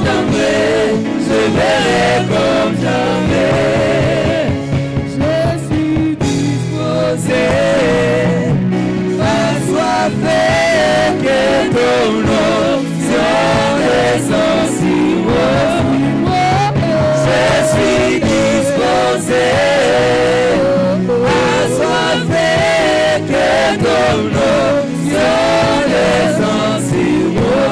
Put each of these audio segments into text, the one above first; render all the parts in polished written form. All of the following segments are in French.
j'attendrai, je verrai comme jamais. Je suis disposé, assoiffé, que ton onction descende sur moi. Je suis disposé, assoiffé, que ton onction descende sur moi.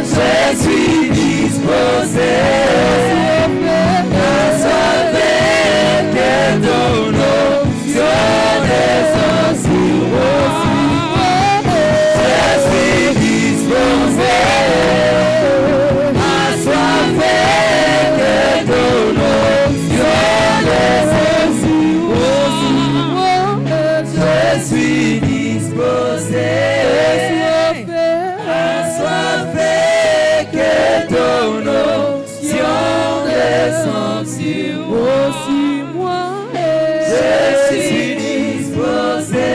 Je suis disposé, assoiffé, que ton onction descende sur moi. Je suis disposé, assoiffé, que ton onction descende sur moi. Je suis disposé, assoiffé, que ton onction descende sur moi. Je suis disposé,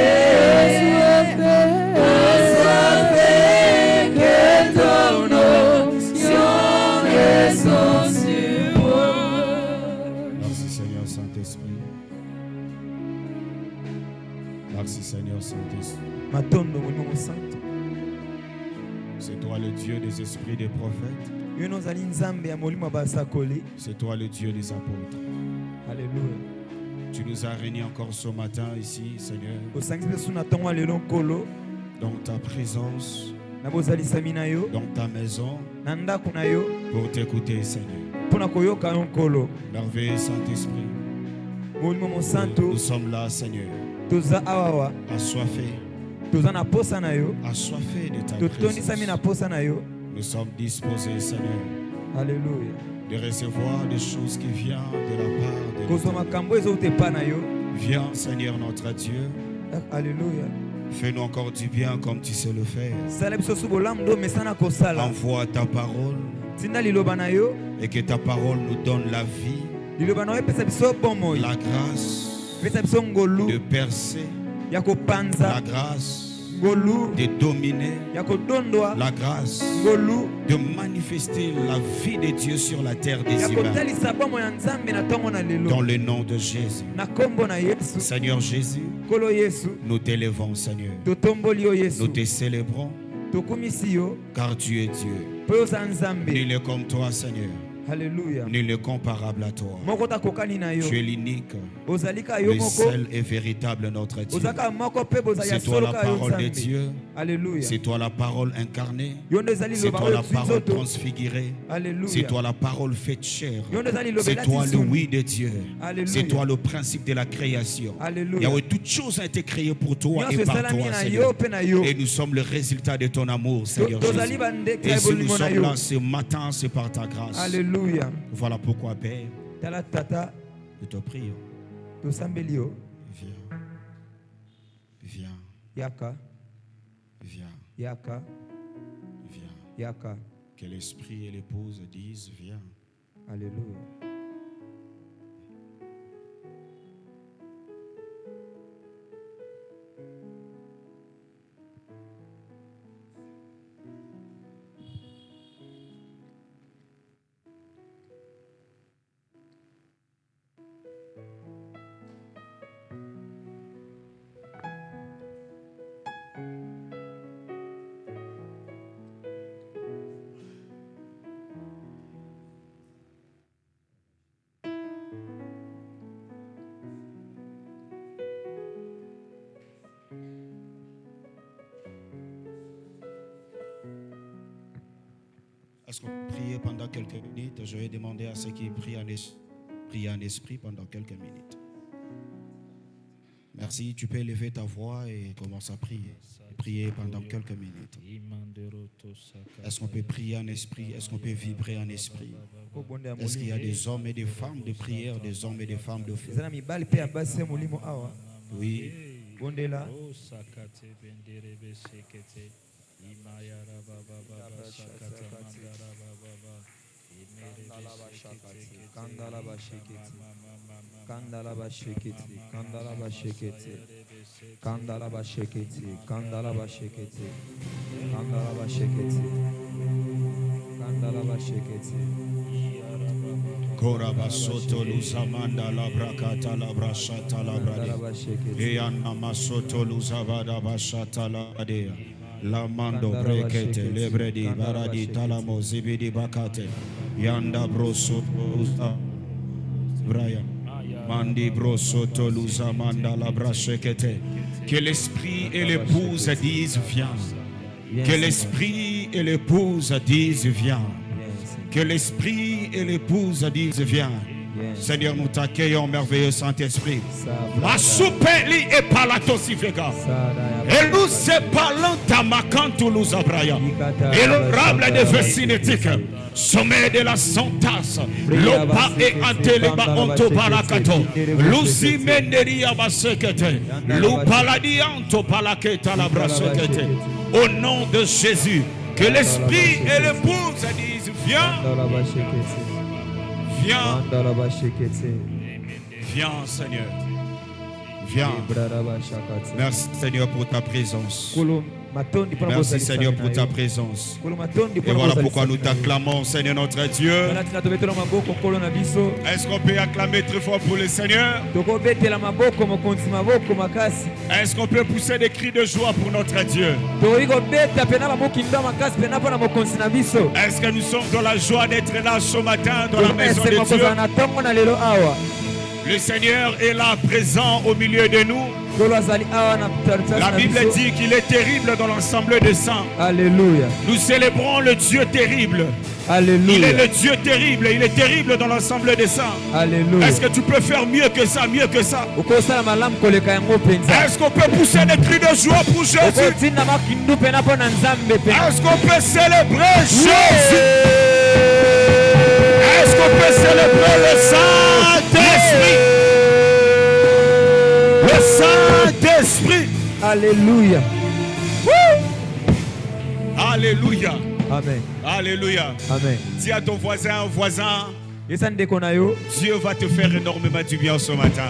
assoiffé, que ton onction descende sur moi. Merci Seigneur Saint-Esprit. Merci Seigneur Saint-Esprit. Matondo Molimo Santo. C'est toi le Dieu des esprits des prophètes. Yo nozali nzambe ya molimo basakoli. C'est toi le Dieu des apôtres. Alléluia. Tu nous as réunis encore ce matin ici, Seigneur, Osangi biso na tongo lelo nkolo dans ta présence, na bozalisami na yo dans ta maison, na ndako na yo pour t'écouter, Seigneur. mpona koyoka yo nkolo. Merveilleux Saint-Esprit, Molimo Mosanto nous sommes là, Seigneur, toza awawa assoiffés, toza na posa na yo assoiffés de ta totondisami na présence. posa na yo. Nous sommes disposés, Seigneur, Alléluia. de recevoir des choses qui viennent de la part de Kozwa Dieu. makambo ezouta epai na yo. Viens, Seigneur notre Dieu, Alléluia. fais-nous encore du bien comme tu sais le faire. sala biso su bolamu ndo mesana kosala. Envoie ta parole Tinda liloba na yo, et que ta parole nous donne la vie, liloba na yo epesa biso bomoi, la grâce epesa biso ngolu de percer, ya la kopanza, grâce ngolu de dominer, ya kodondwa, la grâce ngolu de manifester la vie de Dieu sur la terre des ya humains. kotalisa bomoi ya nzambe na ntongo na lelo. Dans le nom de Jésus. Na kombo na Yesu, Seigneur Jésus, kolo Yesu, nous t'élevons, Seigneur. totomboli yo Yesu, Nous te célébrons tokumisi yo car tu es Dieu. mpo yo oza nzambe. Nul n'est comme toi, Seigneur. Alléluia. Nul n'est comparable à toi. Moko takokani na yo, Tu es l'unique, ozali ka yo le moko, seul et véritable notre Dieu. ozaka moko pe bozali ya C'est toi solo la ka yo parole de nzambe. Dieu. Alléluia. C'est toi la parole incarnée. Yo ndo ezali C'est liloba toi oyo la twi parole nzoto. transfigurée. C'est Alléluia. toi la parole faite chair. Yo ndo ezali liloba C'est elati toi le nzungu. oui de Dieu. Alléluia. C'est toi le principe de la création. Alléluia. Yahweh, toutes choses ont été créées pour toi Nyonso et par esalami toi, na Seigneur. yo pe na yo. Et nous sommes le résultat de ton amour, Seigneur Tozali Jésus. bandeke Et ya si nous bolingo na sommes yo. là ce matin, c'est par ta grâce. Alléluia. Voilà pourquoi, Père, Tala tata, nous te prions. tosambeli yo. Viens. Viens. Yaka, Viens. yaka, Viens. yaka. Que l'esprit et l'épouse disent viens. Alléluia. Est-ce qu'on peut prier pendant quelques minutes? Je vais demander à ceux qui prient en esprit pendant quelques minutes. Merci. Tu peux élever ta voix et commencer à prier. Prier pendant quelques minutes. Est-ce qu'on peut prier en esprit? Est-ce qu'on peut vibrer en esprit? Est-ce qu'il y a des hommes et des femmes de prière, des hommes et des femmes de feu? Ezana mibali pe ya basi ya molimo awa. Oui. Bondela. Kandala basheketi, kandala basheketi, kandala basheketi, kandala basheketi, kandala basheketi, kandala basheketi, kandala Korabasoto luzamanda la brakata la brashata la brade. Eyana masoto luzabada bashata la adea. La mando brekete lebredi baradi talamo zibidi bakate. Yanda broso Brian. Mandi brosoto luzamanda la brashekete. Que l'esprit et l'épouse disent viens. Que l'esprit et l'épouse disent viens. Que l'esprit et l'épouse disent viens. Seigneur, nous t'accueillons, merveilleux Saint-Esprit. Masupeli et palatosifega. Et nous séparons ta macantou nous abraya. Et l'honorable de Vecinétique. Sommet de la Santas. Lopa et Anteleba Onto Palakato. Luzi Menderia Basekete. Lupaladianto Palaketa la Brasekete. Au nom de Jésus. Que l'esprit et l'épouse disent viens. Viens. Viens, Seigneur. Viens. Merci, Seigneur, pour ta présence. Merci, Seigneur, pour ta présence. Et voilà pourquoi nous t'acclamons, Seigneur notre Dieu. Est-ce qu'on peut acclamer très fort pour le Seigneur? Est-ce qu'on peut pousser des cris de joie pour notre Dieu? Est-ce que nous sommes dans la joie d'être là ce matin dans la maison de Dieu? Le Seigneur est là présent au milieu de nous. La Bible dit qu'il est terrible dans l'ensemble des saints. Alléluia. Nous célébrons le Dieu terrible. Alléluia. Il est le Dieu terrible. Il est terrible dans l'ensemble des saints. Alléluia. Est-ce que tu peux faire mieux que ça? Mieux que ça? Est-ce qu'on peut pousser des cris de joie pour Jésus? Est-ce qu'on peut célébrer Jésus? Est-ce qu'on peut célébrer le Saint-Esprit? Le Saint-Esprit. Alléluia. Alléluia. Amen. Alléluia. Amen. Dis à ton voisin, Dieu va te faire énormément du bien ce matin.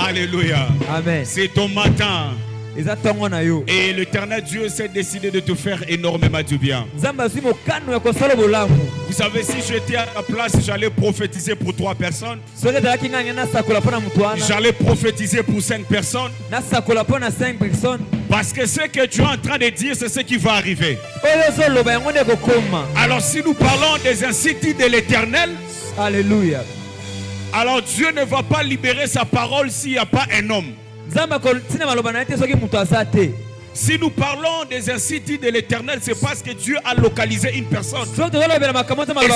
Alléluia. Amen. C'est ton matin. Et l'Éternel Dieu s'est décidé de te faire énormément du bien. Vous savez, si j'étais à la place, j'allais prophétiser pour 3 personnes. J'allais prophétiser pour 5 personnes. Parce que ce que tu es en train de dire, c'est ce qui va arriver. Alors si nous parlons des instituts de l'Éternel, alléluia. Alors Dieu ne va pas libérer sa parole s'il n'y a pas un homme. Si nous parlons des instituts de l'Éternel, c'est parce que Dieu a localisé une personne. Et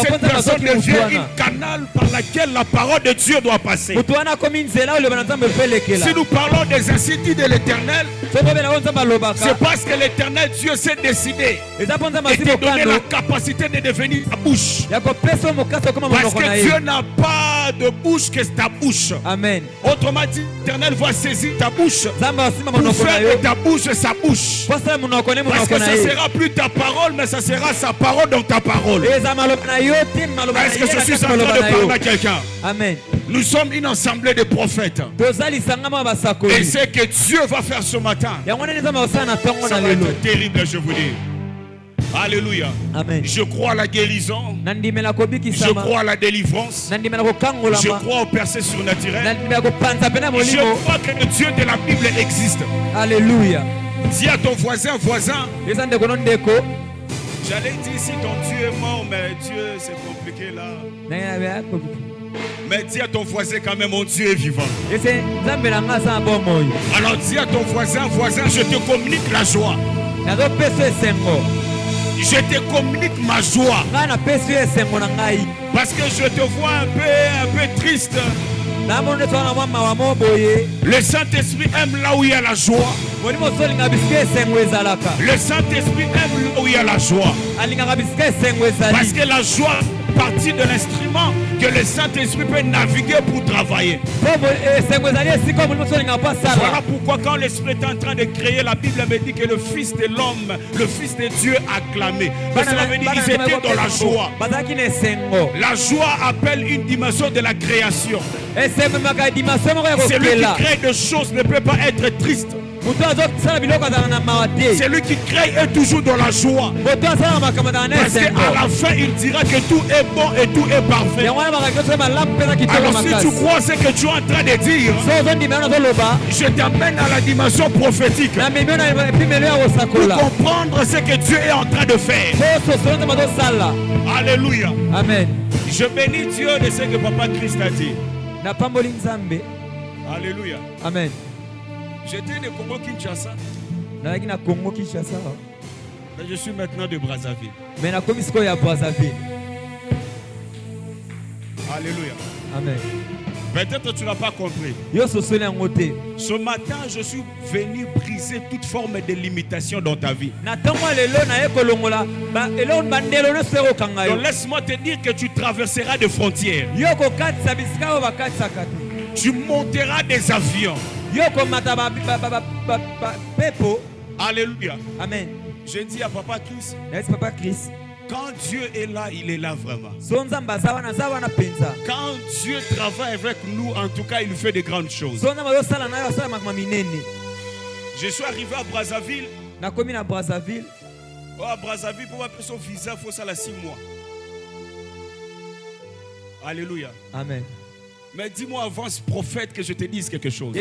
cette personne devient un canal par lequel la parole de Dieu doit passer. Si nous parlons des instituts de l'Éternel, c'est parce que l'Éternel Dieu s'est décidé et t'a donné la capacité de devenir ta bouche. Parce que Dieu n'a pas de bouche que ta bouche. Amen. Autrement dit, l'Éternel va saisir ta bouche pour faire de ta bouche sa bouche. Parce que ça ne sera plus ta parole, mais ça sera sa parole dans ta parole. Est-ce que je suis en train de parler à quelqu'un? Amen. Nous sommes une assemblée de prophètes. Et ce que Dieu va faire ce matin, ça va être terrible, je vous dis. Alléluia. Amen. Je crois à la guérison. Je crois à la délivrance. Je crois au percé surnaturel. Je crois que le Dieu de la Bible existe. Alléluia. Dis à ton voisin, j'allais dire si ton Dieu est mort, mais Dieu c'est compliqué là. Mais dis à ton voisin quand même, mon Dieu est vivant. Alors dis à ton voisin, je te communique la joie. Je te communique ma joie. Parce que je te vois un peu triste. Le Saint-Esprit aime là où il y a la joie. Le Saint-Esprit aime là où il y a la joie. Parce que la joie fait partie de l'instrument que le Saint-Esprit peut naviguer pour travailler. Voilà pourquoi quand l'Esprit est en train de créer, la Bible me dit que le Fils de l'homme, le Fils de Dieu a clamé. Cela veut dire qu'ils étaient dans la joie. La joie appelle une dimension de la création. Celui qui crée des choses ne peut pas être triste. C'est lui qui crée est toujours dans la joie. Parce qu'à la fin, il dira que tout est bon et tout est parfait. Alors si tu crois ce que tu es en train de dire, je t'amène à la dimension prophétique pour comprendre ce que Dieu est en train de faire. Alléluia. Amen. Je bénis Dieu de ce que Papa Christ a dit. Alléluia. Amen. J'étais de Congo Kinshasa. Mais je suis maintenant de Brazzaville. Alléluia. Amen. Peut-être tu n'as pas compris. Ce matin, je suis venu briser toute forme de limitation dans ta vie. Donc laisse-moi te dire que tu traverseras des frontières. Tu monteras des avions. Alléluia. Amen. Je dis à Papa Christ, quand Dieu est là, il est là vraiment. Quand Dieu travaille avec nous, en tout cas, il fait de grandes choses. Je suis arrivé à Brazzaville. Oh, à Brazzaville, pour avoir son visa, il faut ça 6 mois. Alléluia. Amen. Mais dis-moi avant ce prophète que je te dise quelque chose.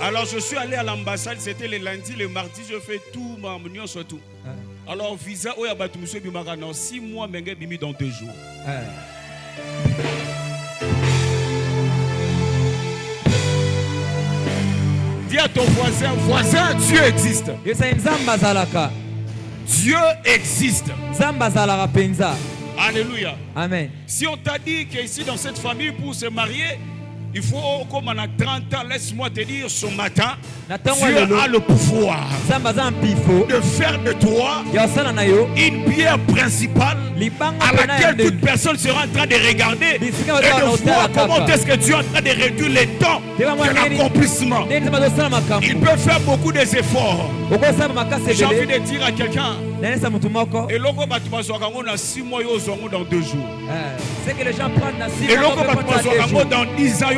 Alors je suis allé à l'ambassade, c'était le lundi, le mardi, je fais tout, ma union surtout. Alors visa, oh, y'a monsieur Bimara, dans 6 mois, mais bimi dans 2 jours. Dis à ton voisin, Dieu existe. Dieu existe. Alléluia. Amen. Si on t'a dit qu'ici dans cette famille pour se marier, il faut comme on a 30 ans, laisse-moi te dire ce matin, Dieu a le pouvoir de faire de toi une pierre principale à laquelle toute personne sera en train de regarder et de voir comment est-ce que Dieu est en train de réduire les temps de l'accomplissement. Il peut faire beaucoup d'efforts. J'ai envie de dire à quelqu'un, et l'oko batubazwakango dans 6 mois dans 2 jours. C'est que les gens prennent dans 6 mois. Et l'oko batubazwakango dans 10 ans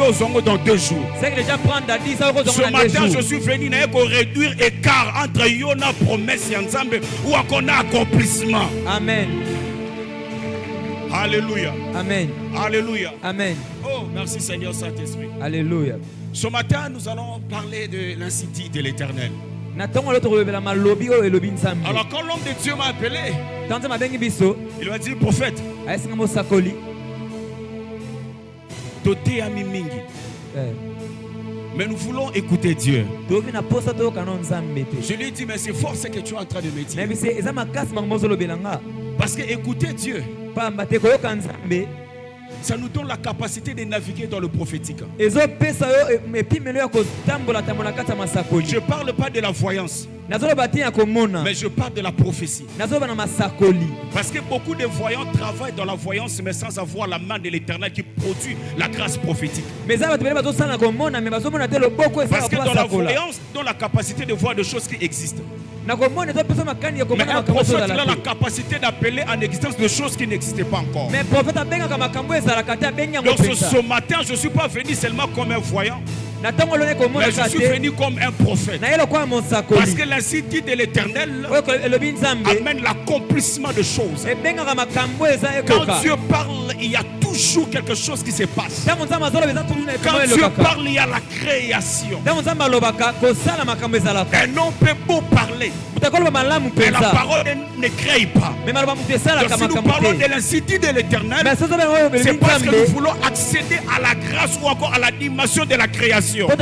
dans 2 jours. C'est que les gens prennent dans 10 ans dans 2 jours. Ce matin, je suis venu pour réduire l'écart entre Yona promesse et ensemble ou encore accomplissement. Amen. Alléluia. Amen. Alléluia. Amen. Oh, merci Seigneur Saint-Esprit. Alléluia. Ce matin, nous allons parler de l'institut de l'Éternel. Alors quand l'homme de Dieu m'a appelé, il m'a dit, prophète, Toté ami mingi. Mais nous voulons écouter Dieu. Je lui ai dit, mais c'est fort ce que tu es en train de me dire. Parce que écouter Dieu, ça nous donne la capacité de naviguer dans le prophétique. Je ne parle pas de la voyance, mais je parle de la prophétie. Parce que beaucoup de voyants travaillent dans la voyance, mais sans avoir la main de l'Éternel qui produit la grâce prophétique. Parce que dans la voyance, dans la capacité de voir des choses qui existent. Mais un prophète a la capacité d'appeler en existence des choses qui n'existaient pas encore. Donc ce matin, je ne suis pas venu seulement comme un voyant, mais je suis venu comme un prophète. Parce que l'institut de l'Éternel amène l'accomplissement de choses. Quand Dieu parle, il y a toujours quelque chose qui se passe. Quand Dieu parle, il y a la création. Un homme peut beau parler, mais la parole ne crée pas. Donc si nous parlons de l'institut de l'Éternel, c'est parce que nous voulons accéder à la grâce ou encore à la dimension de la création. Dieu veut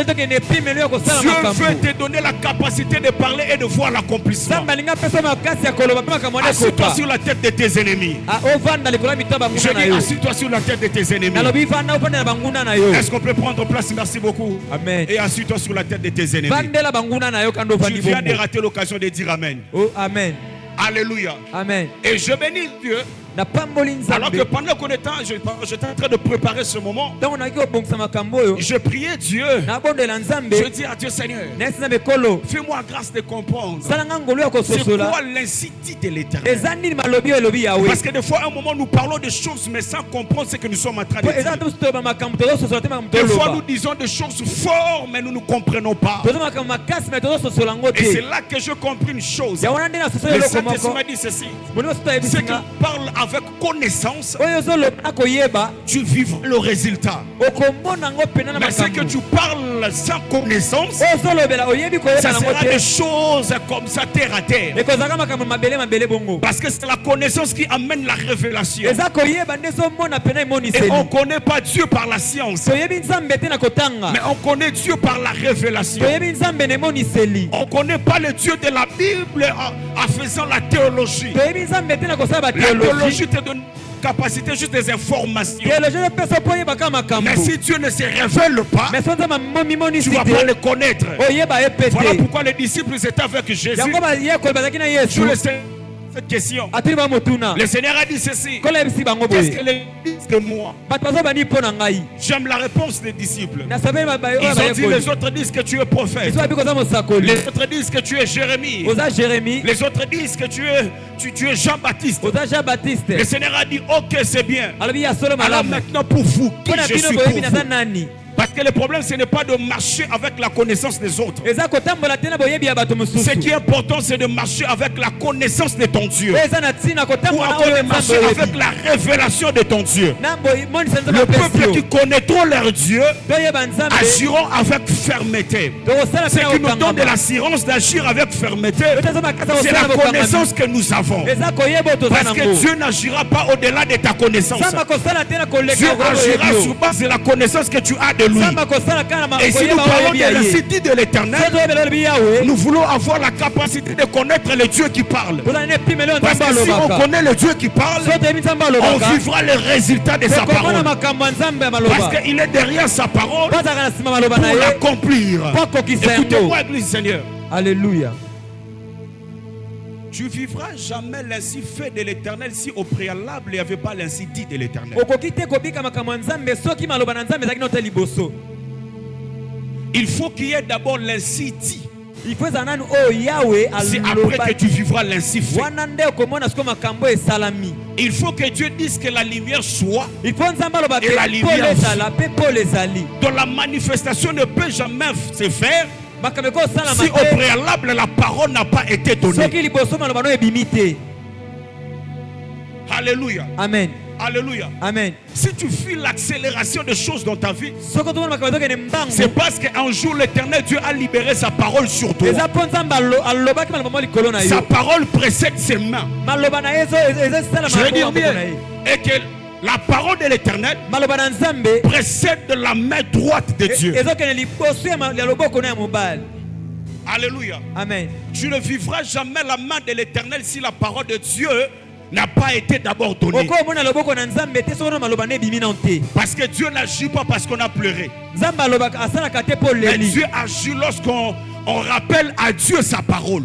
te donner la capacité de parler et de voir l'accomplissement. Assieds-toi sur la tête de tes ennemis. Je dis assieds-toi sur la tête de tes ennemis. Est-ce qu'on peut prendre place? Merci beaucoup. Amen. Et assieds-toi sur la tête de tes ennemis. Tu viens de rater l'occasion de dire Amen. Oh, Amen. Alléluia. Amen. Et je bénis Dieu. Alors que pendant qu'on était, j'étais en train de préparer ce moment, je priais Dieu. Je dis à Dieu, Seigneur, fais-moi grâce de comprendre c'est quoi l'incité de l'Éternel. Parce que des fois, à un moment, nous parlons de choses, mais sans comprendre ce que nous sommes en train de dire. Des fois, nous disons des choses fortes, mais nous ne comprenons pas. Et c'est là que je comprends une chose. Le Saint-Esprit m'a dit ceci. C'est qu'il parle avec connaissance, tu vivras le résultat. Mais c'est que tu parles sans connaissance, ça sera des choses comme ça terre à terre. Parce que c'est la connaissance qui amène la révélation. Et on ne connaît pas Dieu par la science, mais on connaît Dieu par la révélation. On ne connaît pas le Dieu de la Bible en faisant la théologie. La théologie te donne capacité juste des informations. Mais si Dieu ne se révèle pas, tu ne vas pas le connaître. Voilà pourquoi les disciples étaient avec Jésus. Je le sais. Cette question. Le Seigneur a dit ceci. Qu'est-ce que les disent de moi? J'aime la réponse des disciples. Ils ont dit, les autres disent que tu es prophète. Les autres disent que tu es Jérémie. Les autres disent que tu es Jean-Baptiste. Le Seigneur a dit, ok, c'est bien. Alors maintenant pour vous, qui je suis pour vous? Parce que le problème, ce n'est pas de marcher avec la connaissance des autres. Ce qui est important, c'est de marcher avec la connaissance de ton Dieu. Ou encore de marcher avec la révélation de ton Dieu. Le peuple qui connaîtront leur Dieu agiront avec fermeté. Ce qui nous donne de l'assurance d'agir avec fermeté, c'est la connaissance que nous avons. Parce que Dieu n'agira pas au-delà de ta connaissance. Dieu agira sur base de la connaissance que tu as de lui. Et si nous parlons de l'incité de l'Éternel, nous voulons avoir la capacité de connaître le Dieu qui parle. Parce que si on connaît le Dieu qui parle, on vivra le résultat de sa parole. Parce qu'il est derrière sa parole pour l'accomplir. Écoutez-moi, Église Seigneur. Alléluia. Tu vivras jamais l'ainsi fait de l'Éternel si au préalable il n'y avait pas l'ainsi dit de l'Éternel. Il faut qu'il y ait d'abord l'ainsi dit. C'est après que tu vivras l'ainsi fait. Il faut que Dieu dise que la lumière soit et la lumière vit. Donc la manifestation ne peut jamais se faire si au préalable la parole n'a pas été donnée. Alléluia. Amen. Alléluia. Amen. Si tu fuis l'accélération des choses dans ta vie, c'est parce qu'un jour l'Éternel Dieu a libéré sa parole sur toi. Sa parole précède ses mains. Je vais dire bien. Et que la parole de l'Éternel précède de la main droite de Dieu. Alléluia. Amen. Tu ne vivras jamais la main de l'Éternel si la parole de Dieu n'a pas été d'abord donnée. Parce que Dieu n'agit pas parce qu'on a pleuré. Mais Dieu agit lorsqu'on rappelle à Dieu sa parole.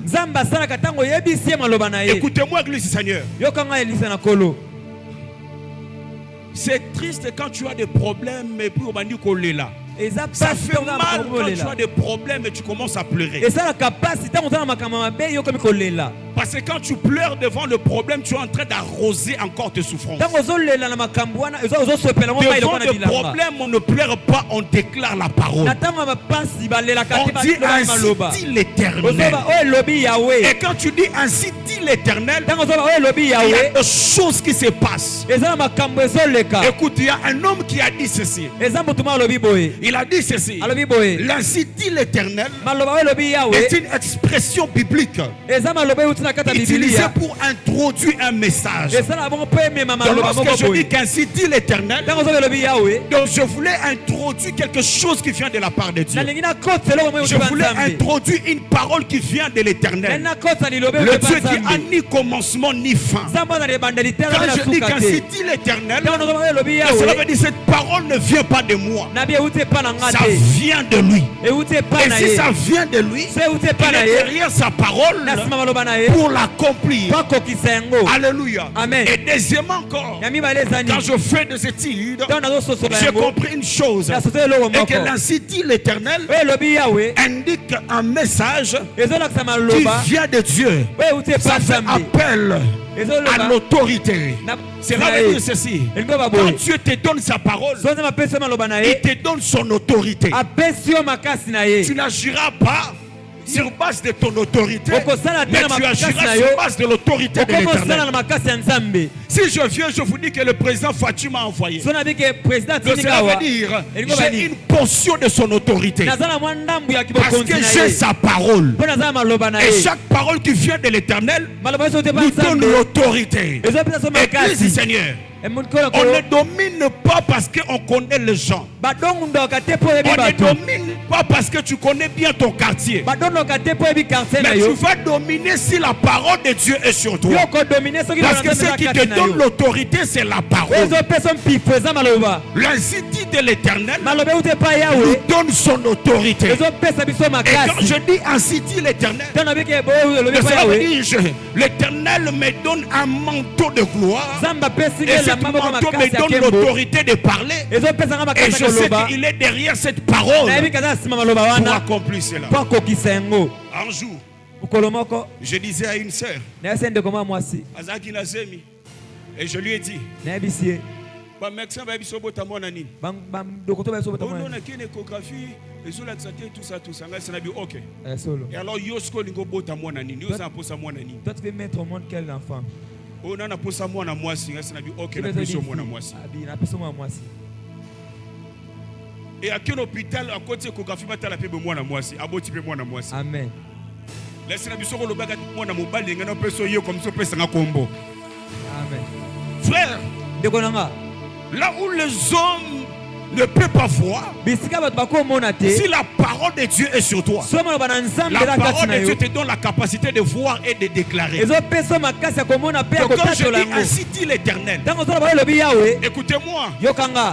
Écoutez-moi, Église Seigneur. C'est triste quand tu as des problèmes et puis on m'a dit qu'on est là. Ça fait mal quand tu as des problèmes et tu commences à pleurer. Parce que quand tu pleures devant le problème, tu es en train d'arroser encore tes souffrances. Devant le problème, on ne pleure pas, on déclare la parole. On dit ainsi dit l'Éternel. Et quand tu dis ainsi dit l'Éternel, il y a des choses qui se passent. Écoute, il y a un homme qui a dit ceci. Il a dit ceci. L'ainsi dit l'Éternel est une expression biblique utilisée pour introduire un message. Donc lorsque je dis qu'ainsi dit l'Éternel, donc je voulais introduire quelque chose qui vient de la part de Dieu. Je voulais introduire une parole qui vient de l'Éternel. Le Dieu qui a ni commencement ni fin. Quand je dis qu'ainsi dit l'Éternel, cela veut dire cette parole ne vient pas de moi. Ça vient de lui. Et si ça vient de lui, il est derrière sa parole pour l'accomplir. Alléluia. Amen. Et deuxièmement encore, quand je fais des études, j'ai compris une chose, et que l'ainsi dit l'Éternel indique un message qui vient de Dieu. Ça fait appel à l'autorité. Cela veut dire ceci: quand Dieu te donne sa parole, il te donne son autorité. Tu n'agiras pas sur base de ton autorité, mais tu agiras sur base de l'autorité de l'Éternel. Si je viens, je vous dis que le président Fatou m'a envoyé. Cela veut dire j'ai une portion de son autorité, parce que j'ai sa parole. Et chaque parole qui vient de l'Éternel nous donne l'autorité. Église, Seigneur, on ne domine pas parce qu'on connaît les gens. On ne domine pas parce que tu connais bien ton quartier. Mais tu vas dominer si la parole de Dieu est sur toi. Parce que ce qui te donne l'autorité, c'est la parole. L'ainsi dit de l'Éternel nous donne son autorité. Et quand je dis ainsi dit l'Éternel, l'Éternel me donne un manteau de gloire. Et ce manteau me donne l'autorité de parler. Et je sais qu'il est derrière cette parole pour accomplir cela. Un jour, je disais à une sœur, et je lui ai dit, et alors Yosko Lingo Bota Monani, toi tu veux mettre au monde quel enfant? Et à quel hôpital à côté échographie bata la paix moi na moi si aboti pe moi na moi si. Amen. Laisse na biso ko loba moi na mobali ngana peso yo comme ça pesa nga kombo. Amen. Frère, là où les hommes ne peuvent pas voir, si la parole de Dieu est sur toi, la parole de Dieu te donne la capacité de voir et de déclarer. Donc quand je dis ainsi dit l'Éternel, écoutez-moi,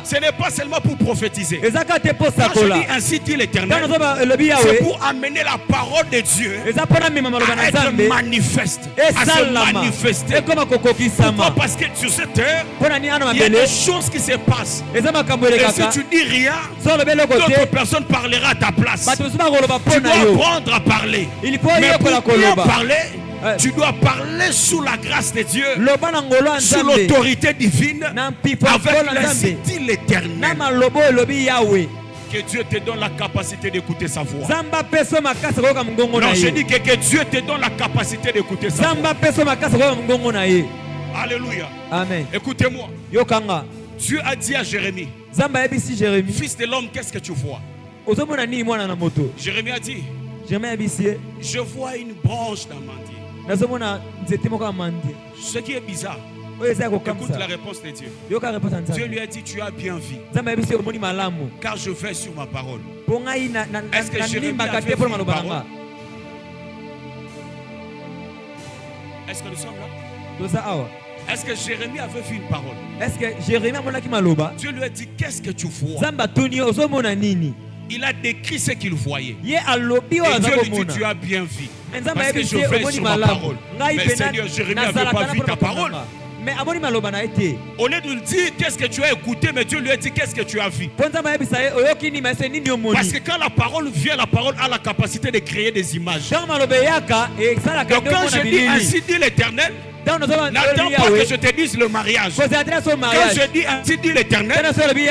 ce n'est pas seulement pour prophétiser. Quand je dis ainsi dit l'Éternel, c'est pour amener la parole de Dieu à être manifeste, à se manifester. Pourquoi? Parce que sur cette terre, il y a des choses qui se passent. Et si tu dis rien, d'autres personnes parleront à ta place. Tu dois apprendre à parler. Mais pour bien parler, tu dois parler sous la grâce de Dieu, sous l'autorité divine, avec l'ainsi dit l'Éternel. Que Dieu te donne la capacité d'écouter sa voix. Non, je dis que Dieu te donne la capacité d'écouter sa voix. Alléluia. Amen. Écoutez-moi. Dieu a dit à Jérémie, fils de l'homme, qu'est-ce que tu vois? Jérémie a dit, je vois une branche d'amandier. Ce qui est bizarre, écoute la réponse de Dieu. Dieu lui a dit, tu as bien vu, car je vais sur ma parole. Est-ce que Jérémie avait vu une parole? Est-ce que nous sommes là? Est-ce que Jérémie avait vu une parole? Est-ce que Jérémie a Dieu lui a dit, qu'est-ce que tu vois? Il a décrit ce qu'il voyait. Et Dieu lui dit, tu as bien vu, parce que je vais sur ma parole. Mais Seigneur, Jérémie n'avait pas vu ta parole. Au lieu de lui dire qu'est-ce que tu as écouté, mais Dieu lui a dit qu'est-ce que tu as vu. Parce que quand la parole vient, la parole a la capacité de créer des images. Donc quand je dis ainsi dit l'Éternel, n'attends pas que je te dise le mariage. Quand je dis ainsi dit l'Éternel,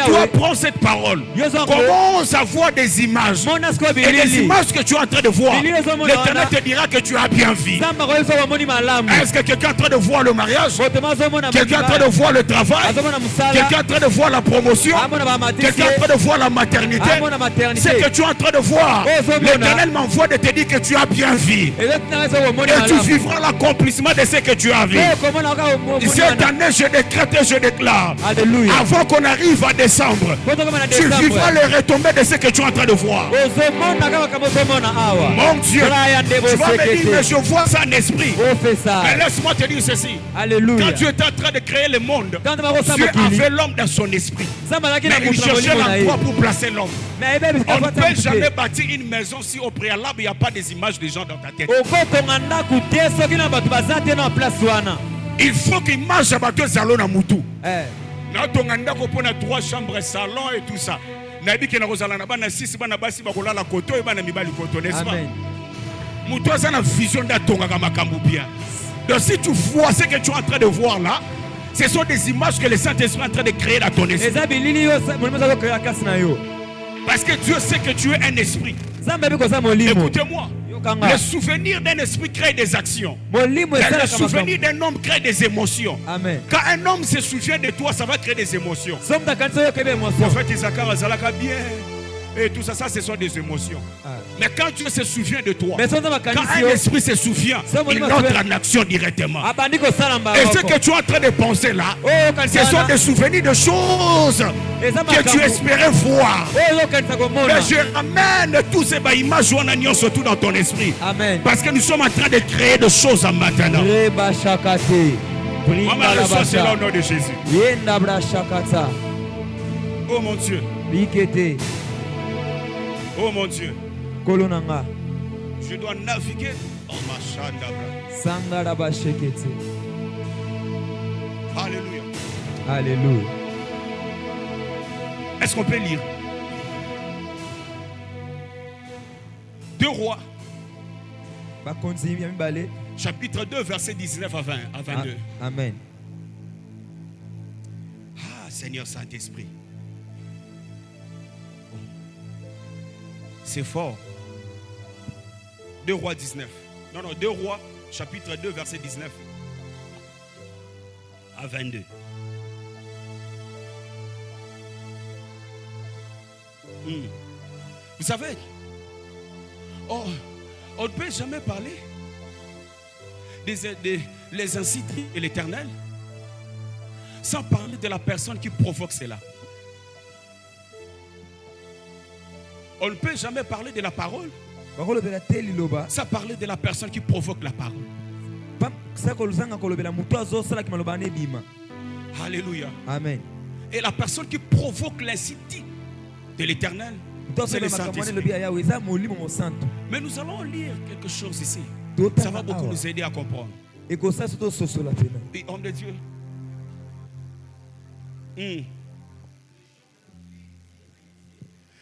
toi prends cette parole, commence à voir des images. Et les images que tu es en train de voir, l'Éternel te dira que tu as bien vu. Est-ce que quelqu'un est en train de voir le mariage? Quelqu'un est en train de voir le travail? Quelqu'un est en train de voir la promotion? Quelqu'un est en train de voir la maternité? C'est que tu es en train de voir. L'Éternel m'envoie de te dire que tu as bien vu. Et tu vivras l'accomplissement de ce que tu as vu. Cette année, je décrète et je déclare, avant qu'on arrive à décembre, tu vivras les retombées de ce que tu es en train de voir. Mon Dieu, tu vas me dire, mais je vois ça en esprit. Mais laisse-moi te dire ceci. Quand Dieu était en train de créer le monde, Dieu avait l'homme dans son esprit. Mais il cherchait l'endroit pour placer l'homme. On ne peut jamais bâtir une maison si au préalable il n'y a pas des images des gens dans ta tête. Il faut qu'il mange à bateau salon à Moutou. Na tonganda ko pona 3 chambres salon et tout ça. Na bi ke na kozala na bana 6 bana basi bakola la koto et bana mibali koto, n'est-ce pas? Moutou a une vision d'atongaka makambu bien. Donc si tu vois ce que tu es en train de voir là, ce sont des images que le Saint-Esprit est en train de créer dans ton esprit. Parce que Dieu sait que tu es un esprit. Écoutez-moi. Le souvenir d'un esprit crée des actions. Le souvenir d'un homme crée des émotions. Amen. Quand un homme se souvient de toi, ça va créer des émotions. En fait, Isaac Azalaka bien. Et tout ça, ce sont des émotions. Mais quand Dieu se souvient de toi, quand un esprit se souvient, il entre en action directement. Et ce que tu es en train de penser là, ce sont des souvenirs de choses que tu espérais voir. Mais je ramène tous ces images surtout dans ton esprit. Amen. Parce que nous sommes en train de créer des choses maintenant. Maman, reçois cela au nom de Jésus. Oh mon Dieu. Oh mon Dieu. Je dois naviguer en ma Alléluia. Alléluia. Est-ce qu'on peut lire 2 Rois chapitre 2 verset 19 à 22. Amen. Ah Seigneur Saint-Esprit. C'est fort. 2 Rois 19. Non, 2 Rois, chapitre 2, verset 19 à 22. Vous savez, on ne peut jamais parler des insidies de l'Éternel sans parler de la personne qui provoque cela. On ne peut jamais parler de la parole sans parler de la personne qui provoque la parole. Alléluia. Amen. Et la personne qui provoque l'insidie de l'Éternel, c'est le Saint-Esprit. Mais nous allons lire quelque chose ici. Ça va beaucoup nous aider à comprendre. Oui, homme de Dieu.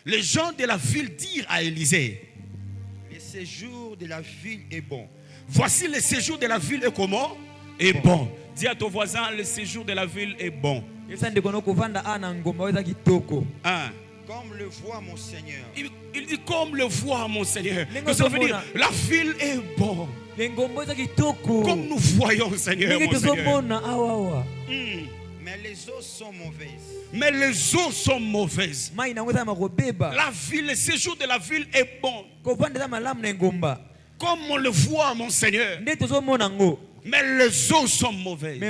Les gens de la ville dirent à Élisée: le séjour de la ville est bon. Voici le séjour de la ville est comment? Est bon. Dis à ton voisin, le séjour de la ville est bon. Comme le voit mon Seigneur. Il dit comme le voit mon Seigneur. Ça veut dire la ville est bon. Comme nous voyons Seigneur, mon Seigneur. Mais les eaux sont mauvaises. La ville, le séjour de la ville est bon. Comme on le voit, mon Seigneur. Mais les eaux sont mauvaises.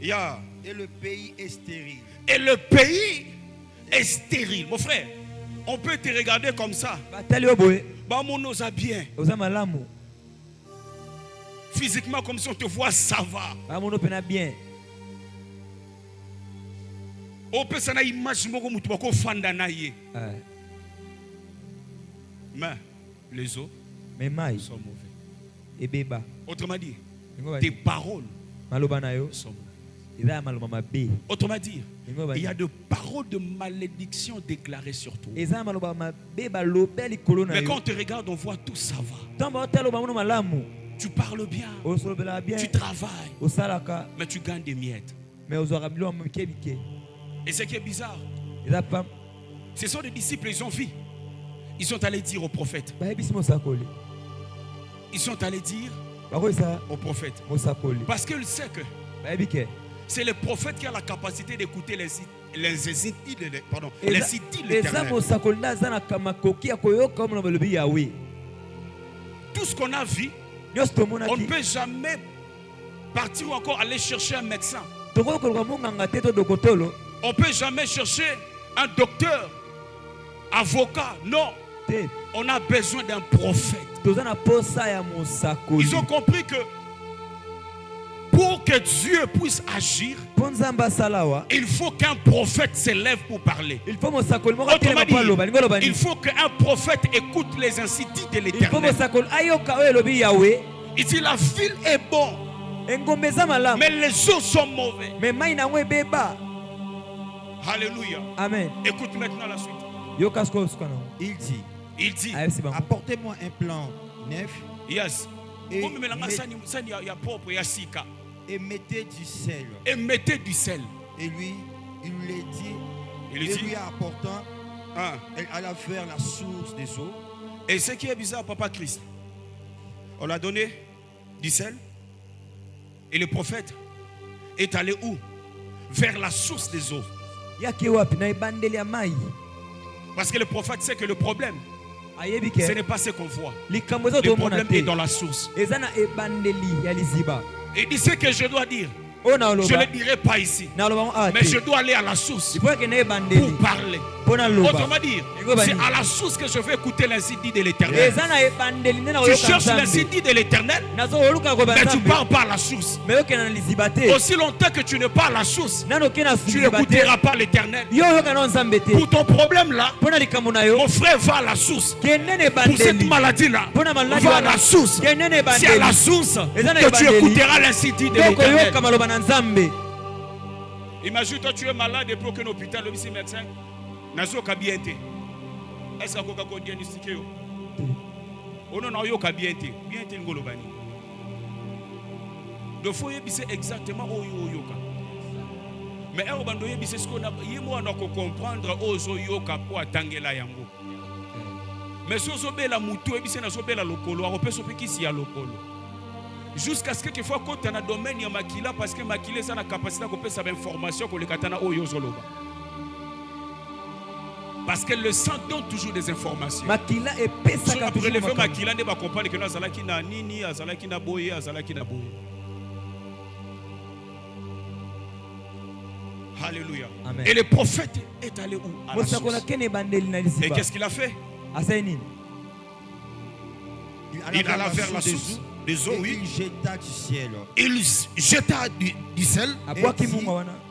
Yeah. Et le pays est stérile. Et le pays est stérile. Mon frère, on peut te regarder comme ça. Bah, mon os a bien. Physiquement, comme si on te voit, ça va. On peut s'en imaginer comme tu vas fanda naïe. Mais les eaux sont mauvais. Autrement dit, tes paroles sont mauvaises. Autrement dit, il y a des paroles de malédiction déclarées sur toi. Mais quand on te regarde, on voit tout ça va. Tu parles bien, tu travailles, mais tu gagnes des miettes. Et ce qui est bizarre, ce sont des disciples, ils ont vu. Ils sont allés dire au prophète. Ils sont allés dire au prophète. Parce qu'ils savent que c'est le prophète qui a la capacité d'écouter les insidies de l'Éternel. Tout ce qu'on a vu, on ne peut jamais partir ou encore aller chercher un médecin. On ne peut jamais chercher un docteur, avocat. Non. On a besoin d'un prophète. Ils ont compris que Pour que Dieu puisse agir, il faut qu'un prophète s'élève pour parler. Autrement dit, il faut qu'un prophète écoute les incidents de l'Éternel. Il dit la ville est bonne, mais les eaux sont mauvais. Alléluia. Amen. Écoute maintenant la suite. Il dit, apportez-moi un plan neuf. Yes. Et mettez du sel. Et mettez du sel. Et lui, il lui dit, lui apportant, elle alla vers la source des eaux. Et ce qui est bizarre, Papa Christ, on l'a donné du sel. Et le prophète est allé où? Vers la source des eaux. Parce que le prophète sait que le problème, ce n'est pas ce qu'on voit. Le problème est dans la source. Et il dit ce que je dois dire. Je ne le dirai pas ici. Mais je dois aller à la source pour parler. Autrement dire, c'est à la source que je vais écouter l'incident de l'Éternel. Tu cherches l'incident de l'Éternel, mais tu ne pars pas à la source. Aussi longtemps que tu ne pars à la source, tu n'écouteras pas l'Éternel. Pour ton problème là, mon frère va à la source. Pour cette maladie là, va à la source. C'est à la source que tu écouteras l'incident de l'Éternel. Imagine toi tu es malade et pour qu'un hôpital le médecin nazoka bien te. Est-ce que vous avez diagnostiqué? On a eu bien te ngolobani. Donc faut yebise exactement oyo yoka. Mais on bando yebise ce qu'on a yemo na ko comprendre ozo yoka po atangela yango. Mais sozo bela mutu yebise na so bela lokolo, a repeso pikisi ya lokolo. Jusqu'à ce que tu fois quand tu as un domaine il y a makila parce que makila ça a la capacité de couper sa information que le katana oyo zoloba. Parce que le sang donne toujours des informations. Makila est pesa ka toujours. Après le makila ne va comprendre que azala ki na nini, azala ki na boye, azala ki na boye. Alléluia. Amen. Et le prophète est allé où? À la source. Et qu'est-ce qu'il a fait? Il alla vers la source des eaux, oui. Il jeta du ciel. Il jeta du sel.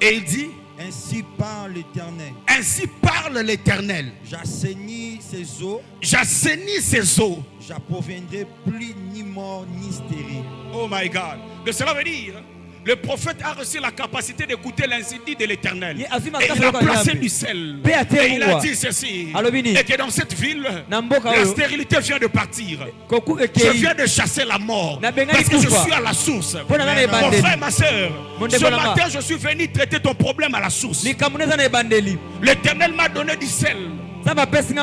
Et il dit, ainsi parle l'Éternel. Ainsi parle l'Éternel. J'assainis ces eaux. J'assainis ces eaux. J'approviendrai plus ni mort ni stérile. Oh my God. Donc cela veut dire, le prophète a reçu la capacité d'écouter l'incident de l'Éternel. Et il a placé du sel. Et il a dit ceci. Et que dans cette ville, la stérilité vient de partir. Je viens de chasser la mort. Parce que je suis à la source. Mon frère, ma soeur, ce matin, je suis venu traiter ton problème à la source. L'Éternel m'a donné du sel. Et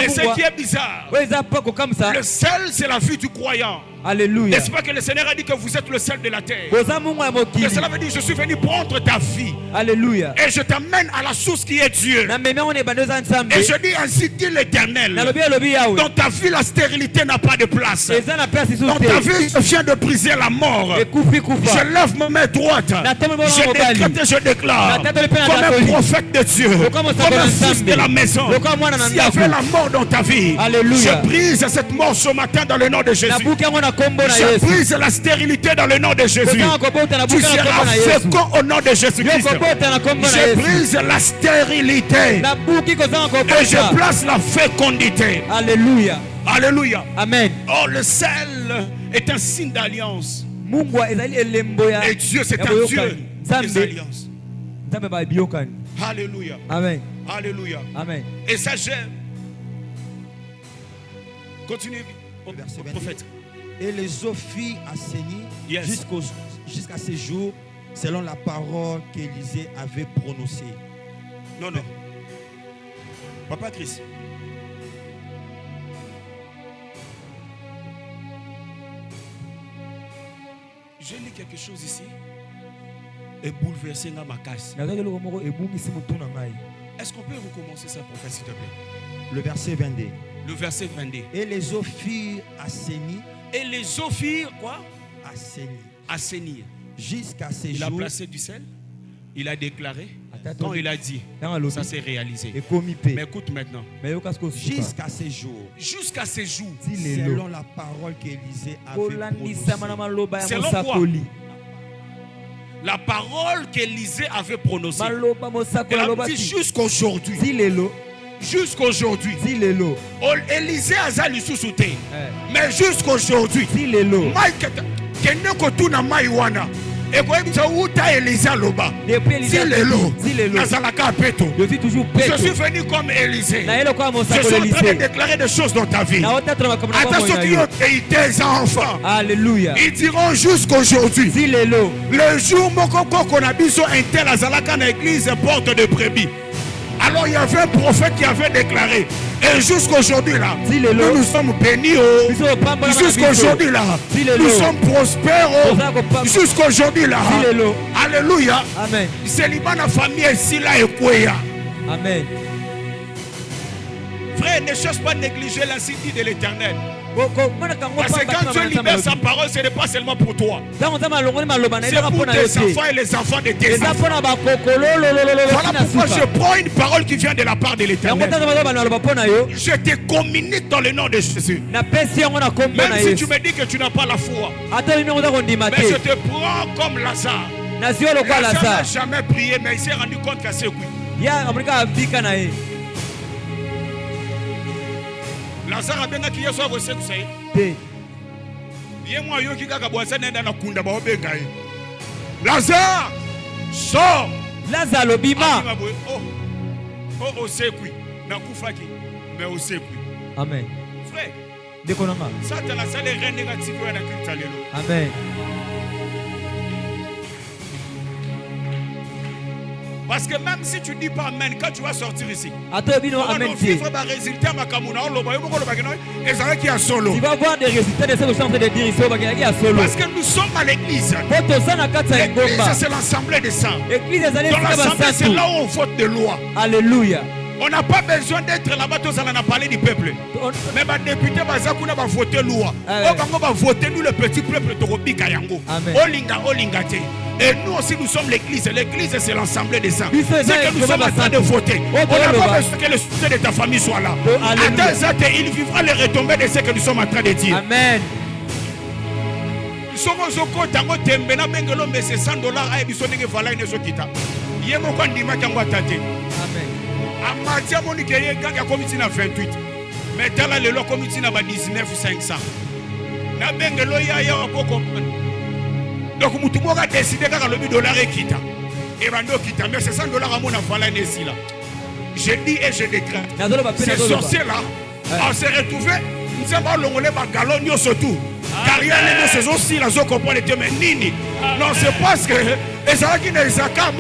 ce qui est bizarre, le sel, c'est la vie du croyant. Alléluia. N'est-ce pas que le Seigneur a dit que vous êtes le sel de la terre? Et cela veut dire je suis venu prendre ta vie. Alléluia. Et je t'amène à la source qui est Dieu. Et je dis ainsi dit l'Éternel. Dans ta vie la stérilité n'a pas de place. Dans ta vie je viens de briser la mort. Je lève ma main droite. Je décrète et je déclare comme un prophète de Dieu, comme un fils de la maison. S'il y avait la mort dans ta vie, je brise cette mort ce matin dans le nom de Jésus. Je brise la stérilité dans le nom de Jésus. Tu seras fécond au nom de Jésus-Christ. Je brise la stérilité et je place la fécondité. Alléluia. Alléluia. Amen. Oh, le sel est un signe d'alliance. Et Dieu, c'est un Dieu des alliances. Alléluia. Amen. Alléluia. Amen. Et ça j'aime. Continue au prophète. Et les eaux furent assainies jusqu'à ce jour, selon la parole qu'Élisée avait prononcée. Non. Papa Christ. J'ai lu quelque chose ici. Et bouleversé dans ma casse. Est-ce qu'on peut recommencer ça, prophète, s'il te plaît? Le verset 22. Le verset 22. Et les eaux furent assainies. Et les eaux furent quoi? Assainies. Jusqu'à ces jours. Il a placé du sel. Il a déclaré. Quand il a dit, ça s'est réalisé. Mais écoute maintenant. Jusqu'à ces jours. Jusqu'à ces jours. Selon la parole qu'Élisée avait prononcée. Selon quoi? La parole qu'Élisée avait prononcée. Elle a dit jusqu'aujourd'hui. Jusqu'aujourd'hui. Élisée a zali sous-souté. Mais jusqu'aujourd'hui. Mike Kenekotuna Maiwana. Et quand il Élisée loba. Je suis venu comme Élisée. Je suis en train de déclarer des choses dans ta vie. Attention qui ont tes enfants. Alléluia. Ils diront jusqu'aujourd'hui. Le jour où on a vu un tel azalaka dans l'église porte de brebis. Alors il y avait un prophète qui avait déclaré. Et jusqu'aujourd'hui là, nous sommes bénis. Jusqu'aujourd'hui là, nous sommes prospères. Jusqu'aujourd'hui là. Alléluia. Amen. C'est la famille ici là et quoi. Amen. Frère, ne cherche pas à négliger la cité de l'Éternel. Parce que quand Dieu libère sa parole, ce n'est pas seulement pour toi. C'est pour tes enfants et les enfants de tes enfants. Voilà pourquoi je prends une parole qui vient de la part de l'Éternel. Je te communique dans le nom de Jésus. Même si tu me dis que tu n'as pas la foi, mais je te prends comme Lazare. Lazare n'a jamais prié, mais il s'est rendu compte qu'à ce coup. Lazare a bien qui est sur vos sept. Lazare, sors. Lazare lobima. Oh, c'est qui? Nakufaki, mais au c'est qui? Amen. Frère, déconnant. Ça t'as la salle est négative à la culture. Amen. Parce que même si tu ne dis pas Amen, quand tu vas sortir ici, tu vas voir des résultats de ce que je suis en train de dire ici. Parce que nous sommes à l'église. L'église, c'est l'assemblée des saints. Dans l'assemblée, c'est là où on vote des lois. Alléluia. On n'a pas besoin d'être là-bas, tous on a parlé du peuple. Mais les députés, on va voter loi. On va voter nous, le petit peuple, et nous aussi, nous sommes l'église. L'église, c'est l'assemblée des saints. C'est que nous sommes en train de voter. On n'a pas besoin que le soutien de ta famille soit là. À tes actes, il vivra les retombées de ce que nous sommes en train de dire. Amen. Nous sommes au côté de mais c'est $100 à Ebisonne Vala et Nesokita. Yemokon Dimakango Tate. Amen. Amatia Monique Gaga comité na 28. Mais dans la loi comité na 19,500. Na Bengelo ya comprendre. Donc, nous avons décidé que le dollar est quitté. Et mais c'est $100 à mon enfant là. Je dis et je déclare. Ces sorciers-là, on s'est retrouvés. Nous avons l'ongolais galon surtout. Car il y a des choses aussi, la zone comprend les mais nini. Non, c'est parce que les gens qui ne sont pas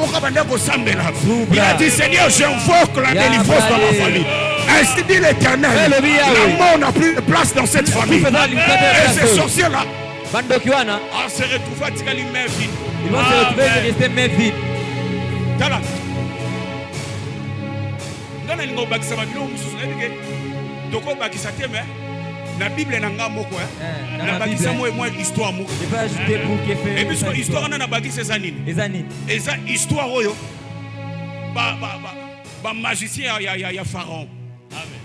il a dit Seigneur, j'invoque la délivrance dans ma famille. Ainsi dit l'Éternel. La mort n'a plus de place dans cette famille. Et ces sorciers-là, on se retrouve à tirer les mains vides. Ils vont se retrouver et rester mains vides. Tala. La Bible n'a pas moko moi histoire moko. Je vais ajouter pour que fait. Et puis histoire na baki c'est ça nini. Et ça histoire oyo ba magicien ya Pharaon. Amen.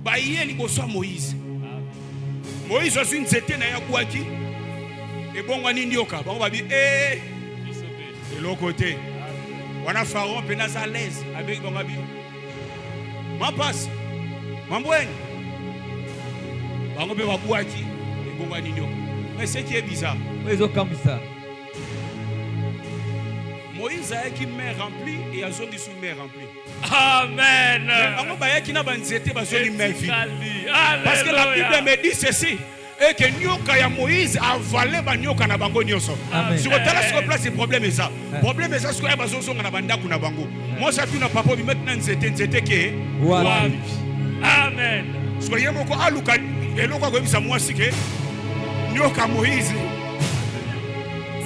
Ba yeli boso Moïse. Moïse aussi nzete na ya kwaki. Et bon ngani ndioka ba ba bi de l'autre côté. Wana Pharaon penaza à l'aise avec bon ngabi. Ma passe. Mambweni. Mais ce qui est bizarre, Moïse a qui main remplie et a zone sous main remplie. Amen. Parce que la Bible me dit ceci. Et que Nyoka ya Moïse a avalé Banyoka na bango nyoso. Sur le terrain, sur place, le problème est ça. Le problème est ça, c'est que les gens sont na banda kuna bango. Moi, ça tu n'as pas pu maintenant c'était que. Amen. Soyez mon quoi, Aluka. Et l'on va voir ça moi aussi que Nyoka Moïse.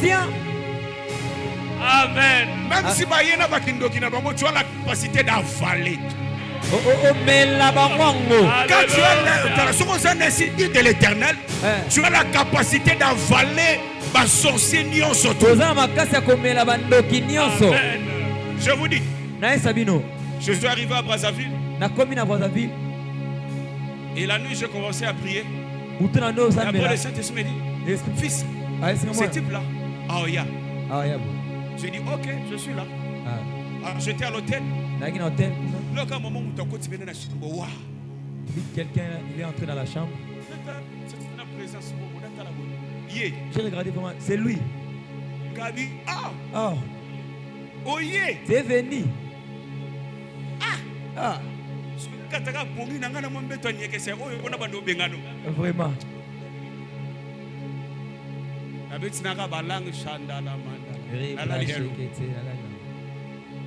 Tiens. Amen. Même si Bayena Bakindo qui n'a pas tu as la capacité d'avaler. Quand tu as l'incendie de l'Éternel, tu as la capacité d'avaler ma sorcier nyonso. Je vous dis. Je suis arrivé à Brazzaville. Et la nuit, j'ai commencé à prier. Et après, le Saint-Esprit me dit, fils, ce type-là, J'ai dit, ok, je suis là. Alors j'étais à l'hôtel. Là, quand maman m'a dit, quelqu'un il est entré dans la chambre. J'ai regardé comment. C'est lui. Gabi, ah. Oh yeah. C'est venu. Vraiment.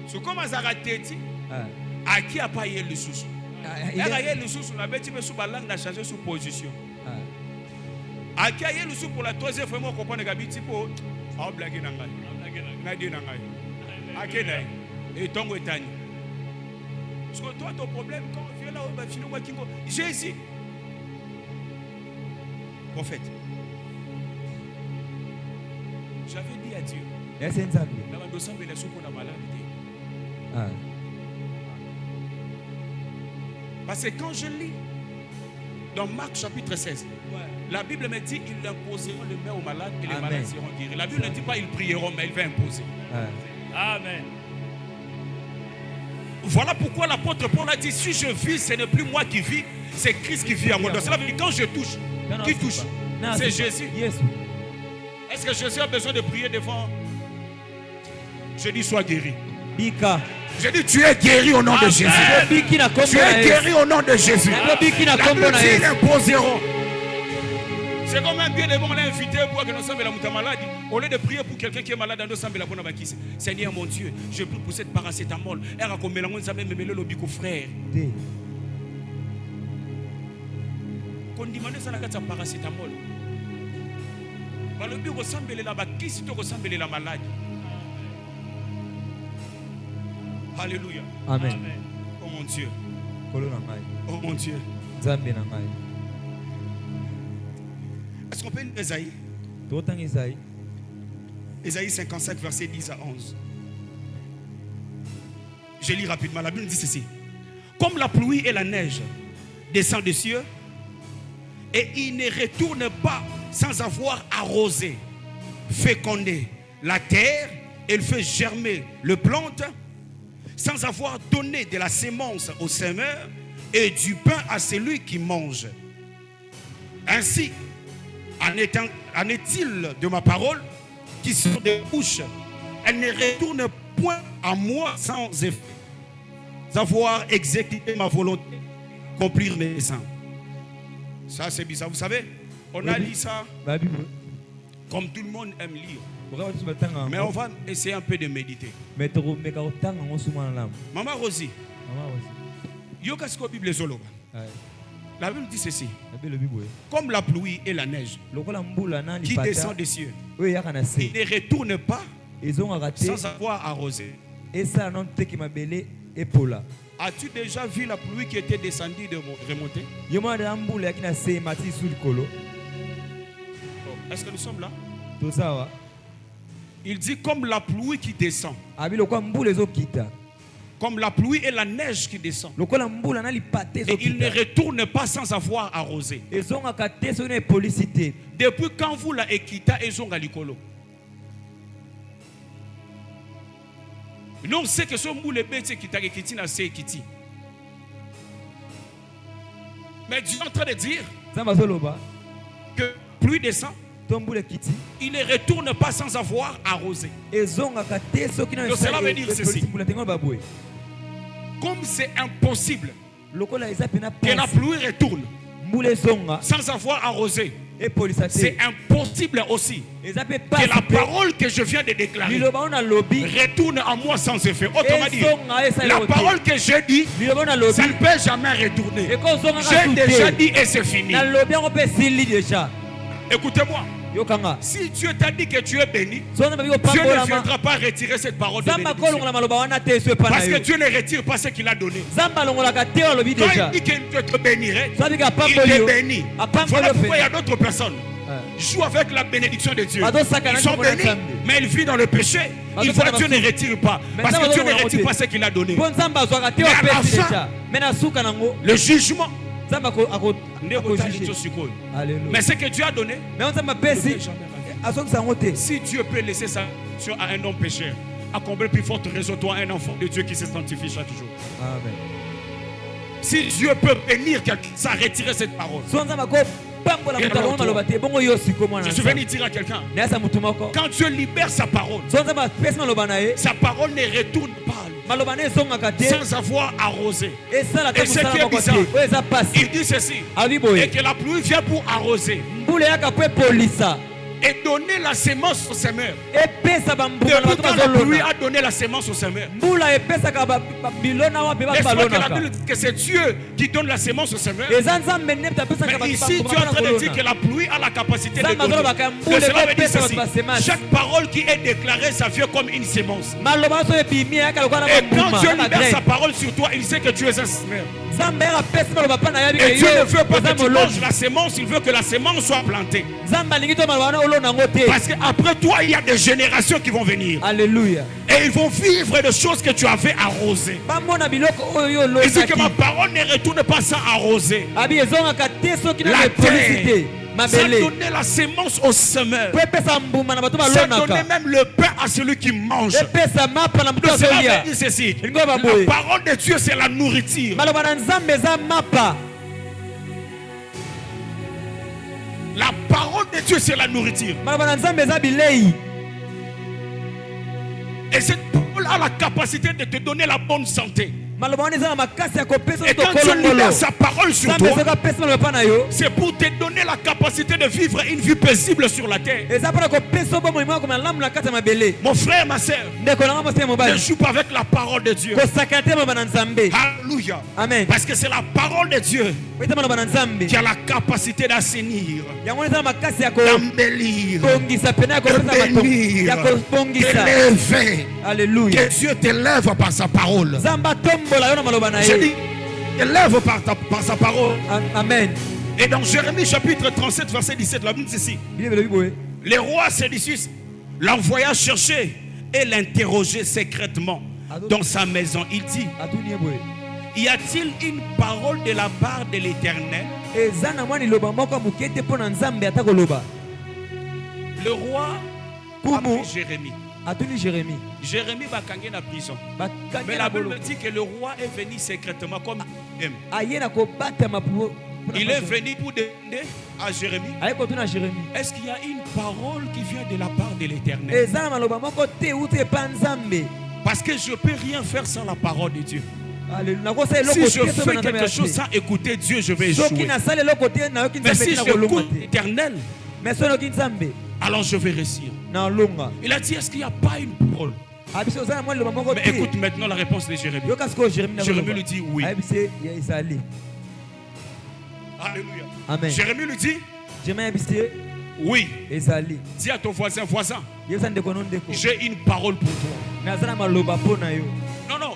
So comment ça a été dit? À qui a pas eu le sous? Il a eu le sous, on a bêti sous la langue, a changé sous position. À qui a eu le sous pour la troisième fois, on comprend que Gabi pour ah blague nanga, nadi nanga. À qui là? Et ton étani. Parce que toi ton problème quand on vient là, on va finir moi kingo. Jésus, prophète. J'avais dit à Dieu. Parce que quand je lis dans Marc chapitre 16, la Bible me dit ils imposeront les mains aux malades et les malades seront guéris. La Bible ne dit pas ils prieront, mais il va imposer. Amen. Voilà pourquoi l'apôtre Paul a dit si je vis, ce n'est plus moi qui vis, c'est Christ qui vit en moi. Donc cela veut dire quand je touche, qui touche? C'est Jésus. Est-ce que Jésus a besoin de prier devant? Je dis sois guéri. Je dis tu es guéri au nom de Jésus. Tu es guéri au nom de Jésus. La Bible dit ils imposeront. C'est comme un bien de bon, on l'a invité pour que nous sommes la maladie. Au lieu de prier pour quelqu'un qui est malade, nous sommes la bonne vaquisse. Seigneur mon Dieu, je prie pour cette paracétamol. Elle a comme mélange, ça même me le bico frère. Quand on demande ça, la paracétamol. Le but ressemble à la vaquisse, tu ressembles à la maladie. Alléluia. Amen. Oh mon Dieu. Oh mon Dieu. Est-ce qu'on peut lire Ésaïe? Ésaïe 55, verset 10 à 11. Je lis rapidement. La Bible dit ceci. Comme la pluie et la neige descendent des cieux, et il ne retourne pas sans avoir arrosé, fécondé la terre, et fait germer le plante, sans avoir donné de la sémence au semeur et du pain à celui qui mange. Ainsi, en est-il de ma parole qui sort des bouches, elle ne retourne point à moi sans effet, avoir exécuté ma volonté, accomplir mes desseins. Ça c'est bizarre, vous savez, on a lu ça comme tout le monde aime lire. Mais on va essayer un peu de méditer. Maman Rosie, Bible la Bible dit ceci. Comme la pluie et la neige qui descend des cieux, il ne retourne pas sans avoir arrosé. As-tu déjà vu la pluie qui était descendue de remonter? Est-ce que nous sommes là? Il dit comme la pluie qui descend. Comme la pluie et la neige qui descend. Et il ne retourne pas sans avoir arrosé. Depuis quand vous la équita et zonga likolo. Non, c'est que ce moule bête qui t'a équité na c'est équité. Mais Dieu est en train de dire que pluie descend. Il ne retourne pas sans avoir arrosé. Donc cela veut dire ceci. Comme c'est impossible que la pluie retourne sans avoir arrosé, c'est impossible aussi que la parole que je viens de déclarer retourne à moi sans effet. Autrement dit, la parole que j'ai dit, ça ne peut jamais retourner. J'ai déjà dit et c'est fini. Écoutez-moi. Si Dieu t'a dit que tu es béni, Dieu ne viendra pas retirer cette parole de bénédiction. Parce que Dieu ne retire pas ce qu'il a donné. Quand il dit qu'il te bénirait, il te bénit. Voilà pourquoi il y a d'autres personnes jouent avec la bénédiction de Dieu. Ils sont bénis, mais ils vivent dans le péché. Ils voient que Dieu ne retire pas. Parce que Dieu ne retire pas ce qu'il a donné. Mais à la fin, le jugement. Mais ce que Dieu a donné, Si Dieu peut laisser sa mission à un homme pécheur, à combler plus forte raison toi un enfant de Dieu qui se sanctifie chaque jour. Amen. Si Dieu peut bénir quelqu'un, ça retirer cette parole. Je suis venu dire à quelqu'un, quand Dieu libère sa parole ne retourne pas sans avoir arrosé. Et ce qui est bizarre, il dit ceci, et que la pluie vient pour arroser et donner la sémence au semeur. Depuis quand la pluie a donné la sémence au semeur? Laisse-moi que la Bible dit que c'est Dieu qui donne la sémence au semeur. Mais ici, Dieu est en train de dire que la pluie a la capacité de donner. Cela veut dire ceci. Chaque parole qui est déclarée, ça vient comme une sémence. Et quand Dieu libère sa parole sur toi, il sait que tu es un semeur. Et Dieu ne veut pas que tu manges la sémence, il veut que la sémence soit plantée. Parce qu'après toi, il y a des générations qui vont venir. Alléluia. Et ils vont vivre des choses que tu avais arrosées. Il dit que ma parole ne retourne pas sans arroser. La terre, ça donnait la sémence au semeur. Ça donnait même le pain à celui qui mange. Donc cela veut dire ceci. La parole de Dieu, c'est la nourriture. La parole de Dieu, c'est la nourriture. Et cette parole a la capacité de te donner la bonne santé. Et quand Dieu libère sa parole sur toi, c'est pour te donner la capacité de vivre une vie paisible sur la terre. Mon frère, ma soeur, ne joue pas avec la parole de Dieu. Alléluia. Amen. Parce que c'est la parole de Dieu qui a la capacité d'assainir, d'embellir, de bénir, d'élever. Alléluia. Que Dieu t'élève par sa parole. Je dis, élève par sa parole. Amen. Et dans Jérémie chapitre 37 verset 17, la Bible dit ceci. Les rois séditieux l'envoya chercher et l'interroger secrètement dans sa maison. Il dit, y a-t-il une parole de la part de l'Éternel? Le roi a pris Jérémie. Jérémie va gagner la prison. Mais la Bible dit que le roi est venu secrètement comme il aime. Il est venu pour demander à Jérémie, est-ce qu'il y a une parole qui vient de la part de l'Éternel? Parce que je ne peux rien faire sans la parole de Dieu. Si je fais quelque chose sans écouter Dieu, je vais échouer. Mais si j'écoute l'Éternel, alors je vais réussir. Il a dit, est-ce qu'il n'y a pas une parole? Mais écoute maintenant la réponse de Jérémie. Jérémie lui dit oui. Alléluia. Amen. Jérémie lui dit oui. Dis à ton voisin, j'ai une parole pour toi. Non, non.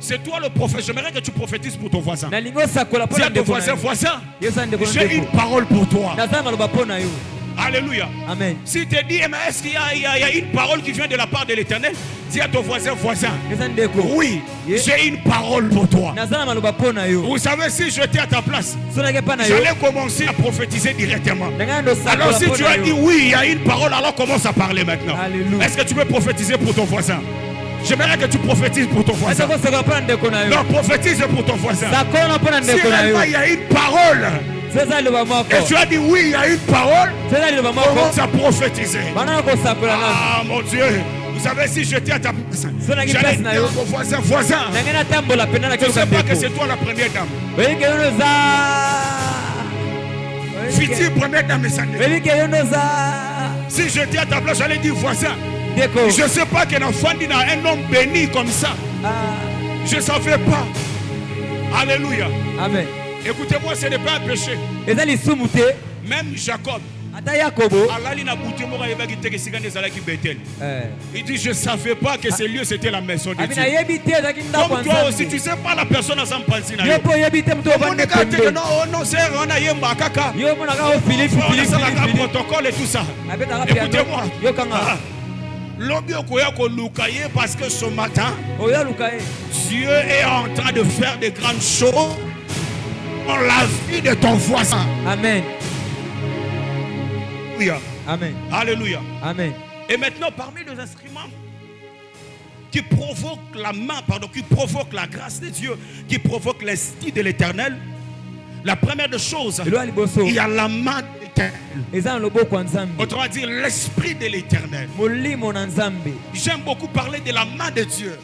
C'est toi le prophète. J'aimerais que tu prophétises pour ton voisin. Dis à ton voisin, j'ai une parole pour toi. Alléluia. Amen. Si tu dis, est-ce qu'il y a une parole qui vient de la part de l'Éternel? Dis à ton voisin, oui, j'ai une parole pour toi. Vous savez, si j'étais à ta place, j'allais commencer à prophétiser directement. Alors si tu as dit oui, il y a une parole, alors commence à parler maintenant. Est-ce que tu veux prophétiser pour ton voisin? J'aimerais que tu prophétises pour ton voisin. Non, prophétise pour ton voisin. Si réellement il y a une parole, et tu as dit oui, il y a une parole, commence à prophétiser. Ah mon Dieu, vous savez, si j'étais à ta place, j'allais dire à mon voisin, je ne sais pas que c'est toi la première dame. Future première dame, si j'étais à ta place, j'allais dire voisin. Je ne sais pas qu'un enfant dit un homme béni comme ça. Je ne savais pas. Alléluia. Amen. Écoutez-moi, ce n'est pas un péché. Même Jacob, il dit, je ne savais pas que ce lieu c'était la maison de Dieu. Comme toi aussi, tu ne sais pas la personne à Zampalzi. Non, c'est un protocole et tout ça. Écoutez-moi. Parce que ce matin, Dieu est en train de faire de grandes choses dans la vie de ton voisin. Amen. Oui. Amen. Alléluia. Amen. Et maintenant, parmi les instruments qui provoquent la main, qui provoquent la grâce de Dieu, qui provoquent l'Esprit de l'Éternel, la première des choses, il y a la main de l'Éternel. Autrement dit, l'Esprit de l'Éternel. J'aime beaucoup parler de la main de Dieu.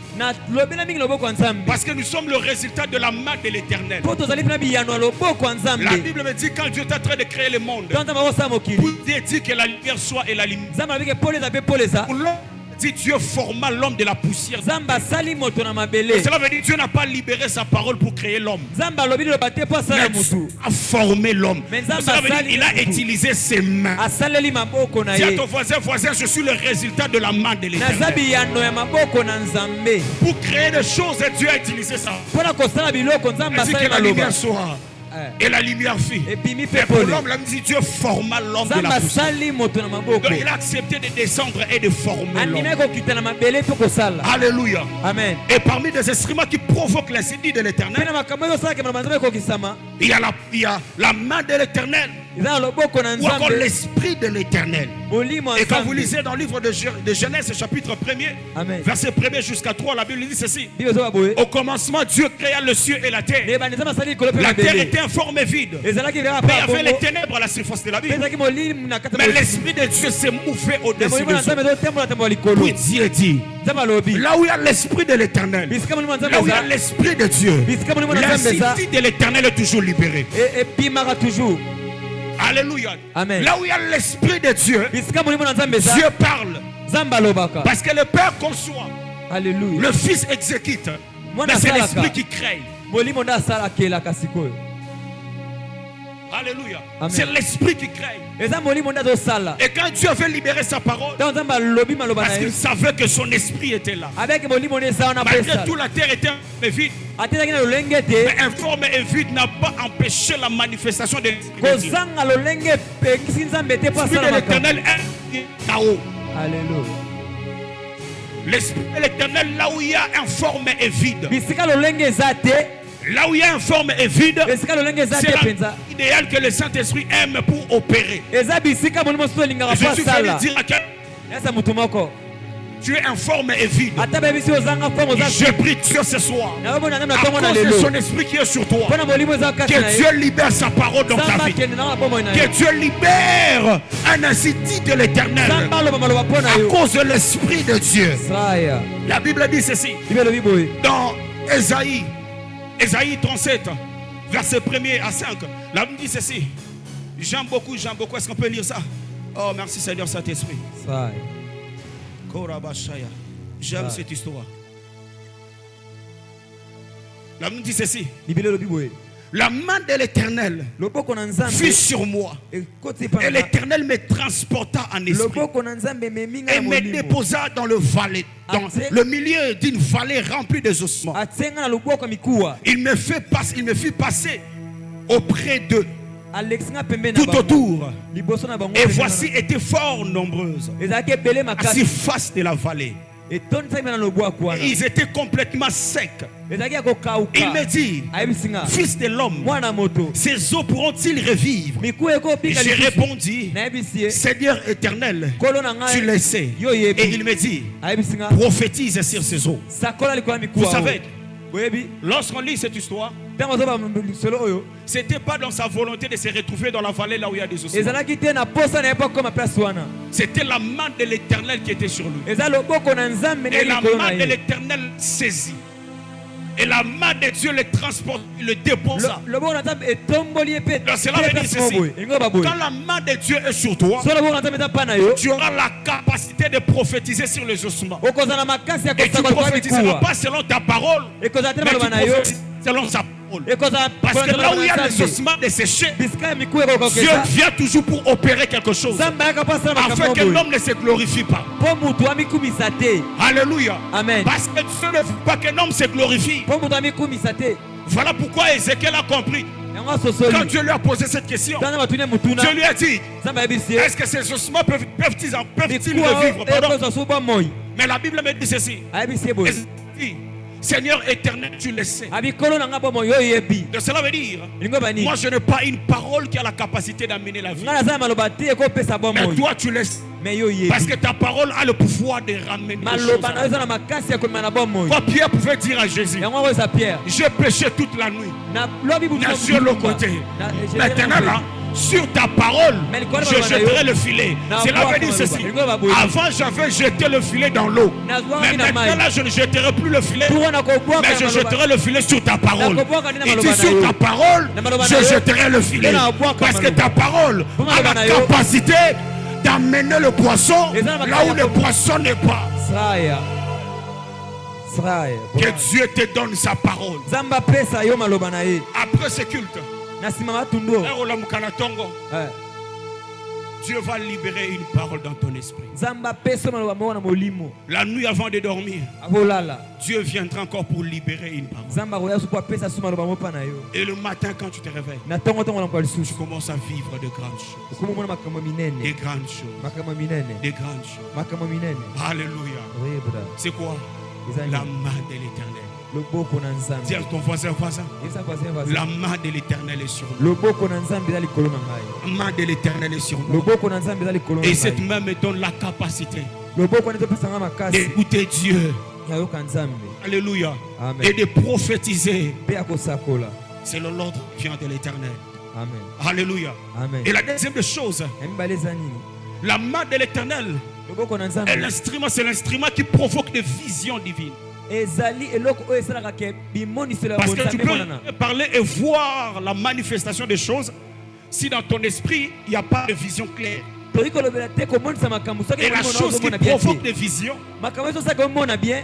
Parce que nous sommes le résultat de la main de l'Éternel. La Bible me dit quand Dieu est en train de créer le monde, Dieu dit que la lumière soit et la lumière. Si Dieu forma l'homme de la poussière. Cela veut dire que Dieu n'a pas libéré sa parole pour créer l'homme. Il a formé l'homme. Cela veut dire qu'il a utilisé ses mains. Dis à ton voisin, je suis le résultat de la main de l'Éternel. Pour créer des choses, Dieu a utilisé ça. Il dit que la lumière soit. Et la lumière fit. Et pour l'homme, Dieu forma l'homme de la poussière. Donc il a accepté de descendre et de former l'homme. Alléluia. Amen. Et parmi les instruments qui provoquent l'incendie de l'Éternel, il y a la main de l'Éternel. Ou encore l'Esprit de l'Éternel. Et quand vous lisez dans le livre de Genèse chapitre 1er, verset 1er jusqu'à 3, la Bible dit ceci. Au commencement, Dieu créa le ciel et la terre. La terre était informe et vide. Mais il y avait les ténèbres à la surface de la ville. Mais l'Esprit de Dieu s'est mouvé au-dessus des eaux. Puis Dieu dit, là où il y a l'Esprit de l'Éternel, là où il y a l'Esprit de Dieu, l'Esprit de l'Éternel est toujours libéré. Alléluia. Amen. Là où il y a l'Esprit de Dieu, Dieu parle. Parce que le Père conçoit. Alléluia. Le Fils exécute. Mais c'est l'Esprit qui crée. Alléluia. C'est l'Esprit qui crée. Et quand Dieu avait libéré sa parole, parce qu'il savait que son esprit était là. Malgré tout, la terre était vide. Mais informe et vide n'a pas empêché la manifestation de l'Esprit de Dieu. L'Esprit de l'Éternel est là-haut. Alléluia. L'Esprit de l'Éternel, là où il y a informe et vide. Là où il y a informe et vide, c'est l'idéal que le Saint-Esprit aime pour opérer. Je suis venu dire à quelqu'un, tu es informe et vide. Je prie Dieu ce soir, à cause de son esprit qui est sur toi, que Dieu libère sa parole dans ta vie. Que Dieu libère un incendie de l'Éternel à cause de l'Esprit de Dieu. La Bible dit ceci dans Ésaïe 37, verset 1er à 5. La Bible dit ceci. J'aime beaucoup. Est-ce qu'on peut lire ça? Oh, merci Seigneur Saint-Esprit. J'aime cette histoire. La Bible dit ceci. La main de l'Éternel fut sur moi. Et l'Éternel me transporta en esprit et me déposa dans le vallée, dans le milieu d'une vallée remplie de ossements. Il me fit passer auprès d'eux, tout autour. Et voici étaient fort nombreuses à six faces de la vallée. Et ils étaient complètement secs. Il me dit, fils de l'homme, ces eaux pourront-ils revivre? J'ai répondu, Seigneur éternel, tu le sais. Et il me dit, prophétise sur ces eaux. Vous savez, lorsqu'on lit cette histoire, c'était pas dans sa volonté de se retrouver dans la vallée là où il y a des ossements. C'était la main de l'Éternel qui était sur lui. Et la main de l'Éternel saisit. Et la main de Dieu le transporte, le dépose. Cela veut dire ceci. Quand la main de Dieu est sur toi, tu auras la capacité de prophétiser sur les ossements. Et tu ne prophétiseras pas selon ta parole, mais tu prophétises selon sa parole. Parce que là où il y a les ossements desséchés, Dieu vient toujours pour opérer quelque chose, afin que l'homme ne se glorifie pas. Alléluia. Amen. Parce que Dieu ne veut pas que l'homme se glorifie. Voilà pourquoi Ézéchiel a compris. Quand Dieu lui a posé cette question, Dieu lui a dit, est-ce que ces ossements peuvent-ils revivre? Mais la Bible me dit ceci. Seigneur éternel, tu le sais. De cela veut dire, moi je n'ai pas une parole qui a la capacité d'amener la vie. Mais toi tu le sais. Parce que ta parole a le pouvoir de ramener les choses. Quand Pierre pouvait dire à Jésus, j'ai péché toute la nuit, sur le côté. Maintenant là, sur ta parole, je jetterai le filet. Cela veut dire ceci. Avant, j'avais jeté le filet dans l'eau. Mais maintenant, là, je ne jetterai plus le filet. Mais je jetterai le filet sur ta parole. Il dit sur ta parole, je jetterai le filet. Parce que ta parole a la capacité d'amener le poisson là où le poisson n'est pas. Que Dieu te donne sa parole. Après ce culte, Dieu va libérer une parole dans ton esprit. La nuit avant de dormir, Dieu viendra encore pour libérer une parole. Et le matin quand tu te réveilles, tu commences à vivre de grandes choses. Des grandes choses. Des grandes choses. Alléluia. C'est quoi? La main de l'Éternel. Dis à ton voisin, la main de l'Éternel est sur nous. La main de l'Éternel est sur nous. Et cette main me donne la capacité d'écouter Dieu. Alléluia. Amen. Et de prophétiser. C'est l'ordre qui vient de l'Éternel. Alléluia. Amen. Et la deuxième chose, la main de l'Éternel est l'instrument, c'est l'instrument qui provoque des visions divines. Parce que tu peux parler et voir la manifestation des choses si dans ton esprit il n'y a pas de vision claire. Et la chose qui provoque des visions,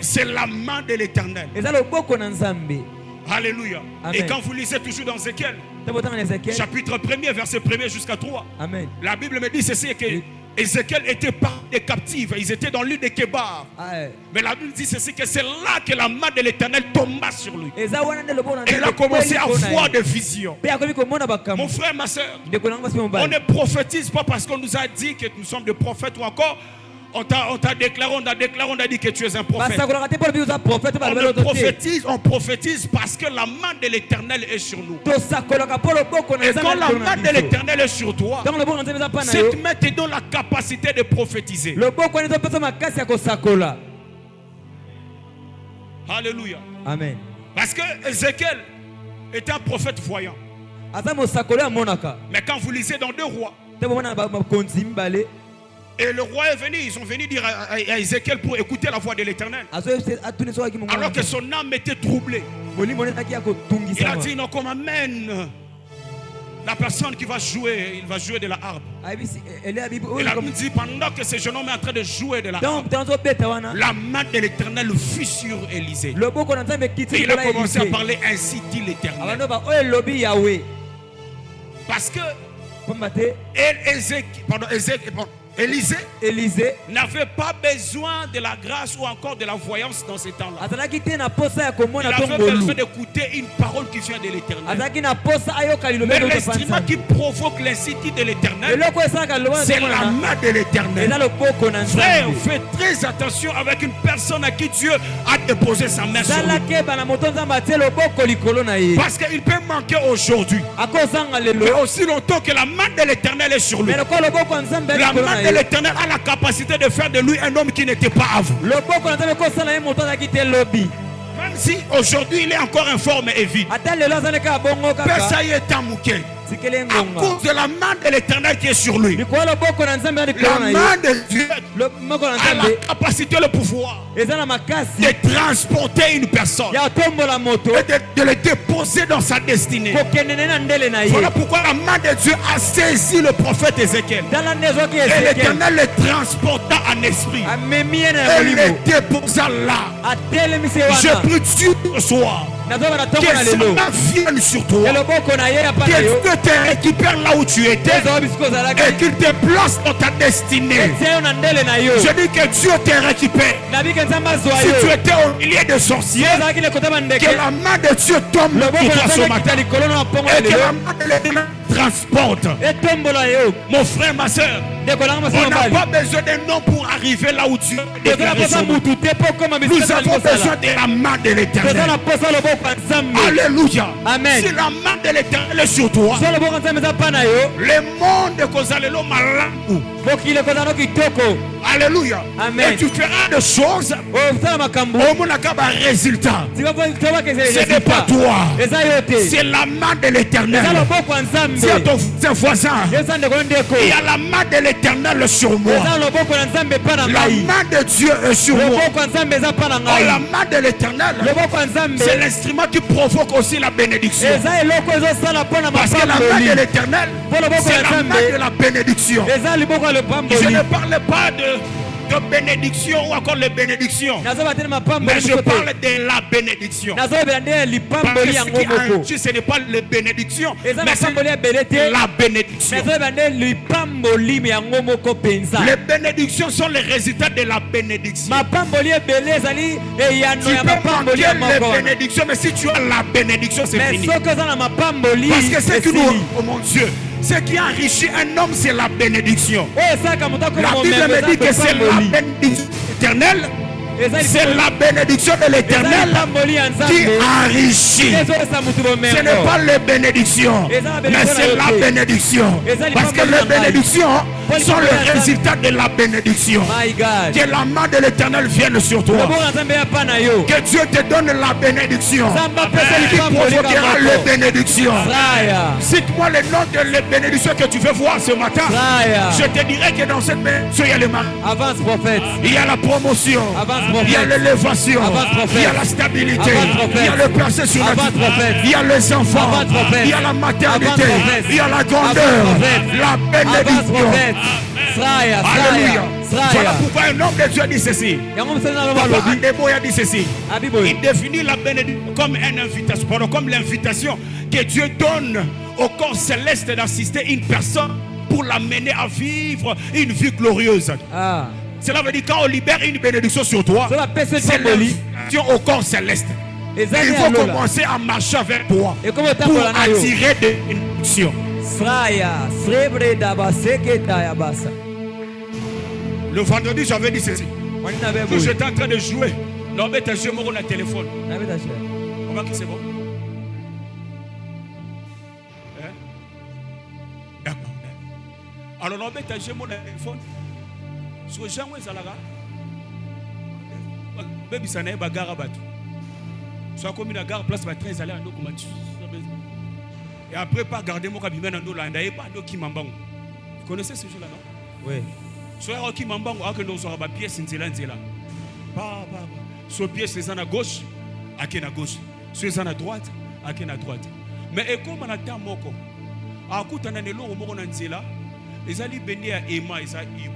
c'est la main de l'Éternel. Alléluia. Amen. Et quand vous lisez toujours dans Ézéchiel, chapitre 1er, verset 1er jusqu'à 3, Amen. La Bible me dit ceci, que Ézéchiel était parmi les captifs, ils étaient dans l'île de Kébar. Mais la Bible dit ceci, que c'est là que la main de l'Éternel tomba sur lui. Et il a commencé à voir des visions. Mon frère, ma soeur, on ne prophétise pas parce qu'on nous a dit que nous sommes des prophètes ou encore on t'a déclaré, on a dit que tu es un prophète. On prophétise parce que la main de l'Éternel est sur nous. Et quand la main de l'Éternel est sur toi, cette main te donne la capacité de prophétiser. Alléluia. Amen. Parce que Ézéchiel était un prophète voyant. Mais quand vous lisez dans 2 Rois, et le roi est venu, ils sont venus dire à Ézéchiel pour écouter la voix de l'Éternel. Alors que son âme était troublée. Il a dit non, qu'on m'amène la personne qui va jouer, il va jouer de la harpe. Il a dit pendant que ce jeune homme est en train de jouer de la harpe, la main de l'Éternel fut sur Élisée. Et il a commencé à parler, ainsi dit l'Éternel. Parce que Élisée n'avait pas besoin de la grâce ou encore de la voyance dans ces temps-là. Il avait besoin d'écouter une parole qui vient de l'Éternel. Mais l'instrument qui provoque l'institut de l'Éternel, c'est la main de l'Éternel. Frère, fais très attention avec une personne à qui Dieu a déposé sa main sur lui. Parce qu'il peut manquer aujourd'hui, mais aussi longtemps que la main de l'Éternel est sur lui. La main de l'Éternel a la capacité de faire de lui un homme qui n'était pas à vous. Même si aujourd'hui il est encore informe et vide. À cause de la main de l'Éternel qui est sur lui. La main de Dieu a la capacité, le pouvoir de transporter une personne et de le déposer dans sa destinée. Voilà pourquoi la main de Dieu a saisi le prophète Ézéchiel. Et l'Éternel le transporta en esprit. Et le déposa là. Je prie Dieu ce soir que sa main vienne sur toi. Que Dieu te récupère là où tu étais et qu'il te place dans ta destinée. Je dis que Dieu te récupère. Si tu étais au milieu de sorciers, que la main de Dieu tombe pour toi ce matin. Et que la main de l'Éternel transporte. Mon frère, ma soeur, on n'a pas besoin d'un nom pour arriver là où tu es. Nous avons besoin de la main de l'Éternel. Alléluia. Amen. Si la main de l'Éternel est sur toi, le monde kozalelo malangu. Alléluia. Amen. Et tu feras des choses au monakaba résultat. Ce n'est pas toi, c'est la main de l'Éternel. C'est à ton voisin. Il y a la main de l'Éternel sur moi. La main de Dieu est sur moi. Oh, la main de l'Éternel, c'est l'instrument qui provoque aussi la bénédiction. Parce que la main de l'Éternel, c'est la main de la bénédiction. Je ne parle pas de bénédiction ou encore les bénédictions, mais je parle de la bénédiction. Parce que ce n'est pas les bénédictions, mais c'est la bénédiction. Les bénédictions sont les résultats de la bénédiction. Tu peux manquer les bénédictions, mais si tu as la bénédiction, c'est fini. Parce que c'est que nous, oh mon Dieu, ce qui enrichit un homme, c'est la bénédiction. La Bible me dit que c'est la bénédiction éternelle. C'est la bénédiction de l'Éternel qui enrichit. Ce n'est pas les bénédictions, mais c'est la bénédiction. Parce que les bénédictions sont le résultat de la bénédiction. Que la main de l'Éternel vienne sur toi. Que Dieu te donne la bénédiction qui provoquera les bénédictions. Cite-moi le nom de les bénédictions que tu veux voir ce matin. Je te dirai que dans cette bénédiction, il y a le mal. Avance, prophète. Il y a la promotion. Il y a l'élévation, il y a la stabilité, il y a le placé sur la vie, il y a les enfants, il y a la maternité, il y a la grandeur, la bénédiction. Alléluia. Voilà pourquoi un homme de Dieu dit ceci. Papa Adeboya dit ceci. Il définit la bénédiction comme une invitation, comme l'invitation que Dieu donne au corps céleste d'assister une personne pour l'amener à vivre une vie glorieuse. Cela veut dire quand on libère une bénédiction sur toi, c'est l'invitation au corps céleste. Il faut commencer à marcher avec toi pour attirer des bénédictions. Le vendredi, j'avais dit ceci. Quand j'étais en train de jouer, Norbert a joué mon téléphone. On va que c'est bon. D'accord. Alors Norbert a joué mon téléphone. Sur Jean Wezalaga, baby ça n'est pas gare bateau. Soit comme une gare place va très aller à nos combattus. Et après pas garder mon cabinet dans l'eau et pas d'eau qui m'embangue. Vous connaissez ce jeu-là, non? Oui. Soit qui m'embangue, à que nous aurons pas pièce nzela. Pas. Soit pièce c'est à gauche, à qui à gauche. Soit à droite, à qui à droite. Mais et comme on a tant moko, à coup t'en as de l'eau au moko nzela, les alliés bénis à Emma et ça Ibo.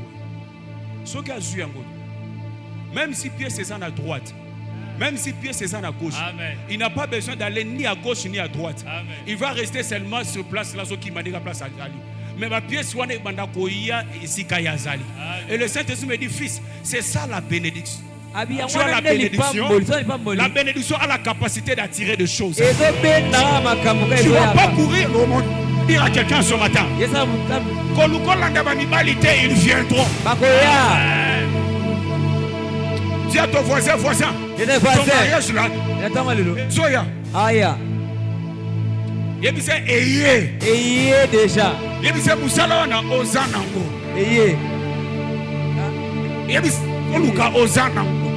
Même si pièce est à droite, même si pièce est à gauche, amen, il n'a pas besoin d'aller ni à gauche ni à droite. Amen. Il va rester seulement sur place là qui m'a dit la place à Ali. Mais ma pièce et le Saint-Esprit me dit fils, c'est ça la bénédiction. Tu as la bénédiction. La bénédiction a la capacité d'attirer des choses. Tu ne vas pas courir au monde. Dire à quelqu'un ce matin, ils viendront. Dis à ton voisin, ton mariage là, Soya. Yebise Eye déjà. Yebise Musalona Ozanango. Yebise Oluka Ozanango.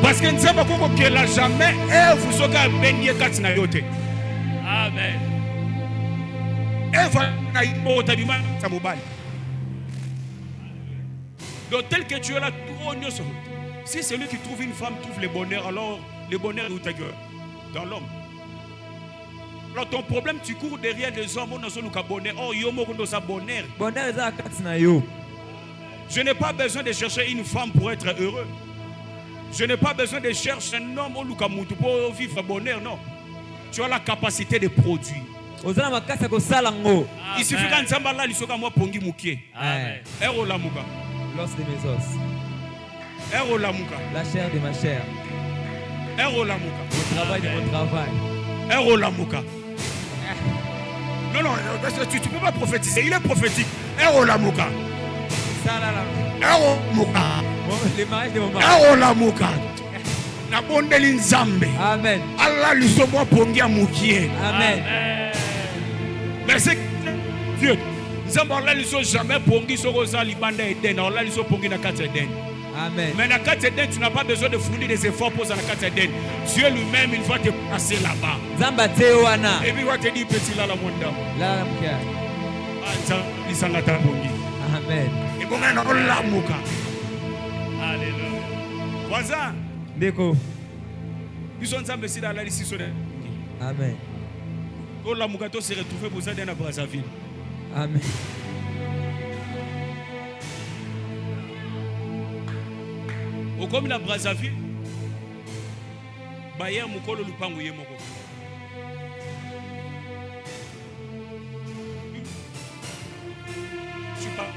Parce que nous savons qu'elle n'a jamais vous soka béni katina yote. Amen. Donc tel que tu es là, si celui qui trouve une femme trouve le bonheur, alors le bonheur est où ta gueule? Dans l'homme. Alors ton problème, tu cours derrière des hommes, on a le bonheur. Oh, yomo kondo sa bonheur. Je n'ai pas besoin de chercher une femme pour être heureux. Je n'ai pas besoin de chercher un homme pour vivre bonheur, non. Tu as la capacité de produire. Il suffit qu'un sambala lui soit moi pongi moukié. Amen. Ero la muka. L'os de mes os. Ero la muka. La chair de ma chair. Ero la muka. Le travail de mon travail. Ero la muka. Non, tu ne peux pas prophétiser. Il est prophétique. Ero la muka. Ero muka. Les mariages de mon mari. Ero la muka. Na bondeli nzambe. Amen. Allah lui sobo pongia mukie. Amen. Mais c'est Dieu. Nzambe Allah lui so jamais pongi soko za libanda Eden. Allah lui so pongi na kati Eden. Amen. Mais dans la carte Eden, tu n'as pas besoin de fournir des efforts pour dans la carte Eden. Dieu lui-même, il va te passer là-bas. Et puis il va te dire, petit là, la monde. Amen. Et bon, on a la mouka. Alléluia. Voisin. Déco. Ils sont ensemble ici dans la liste. Amen. Quand la mouka s'est retrouvée pour ça dans Brazzaville. Amen. Au comme la Brazzaville, Bayer Mukolo Lupango Yemoko. Je suis pas.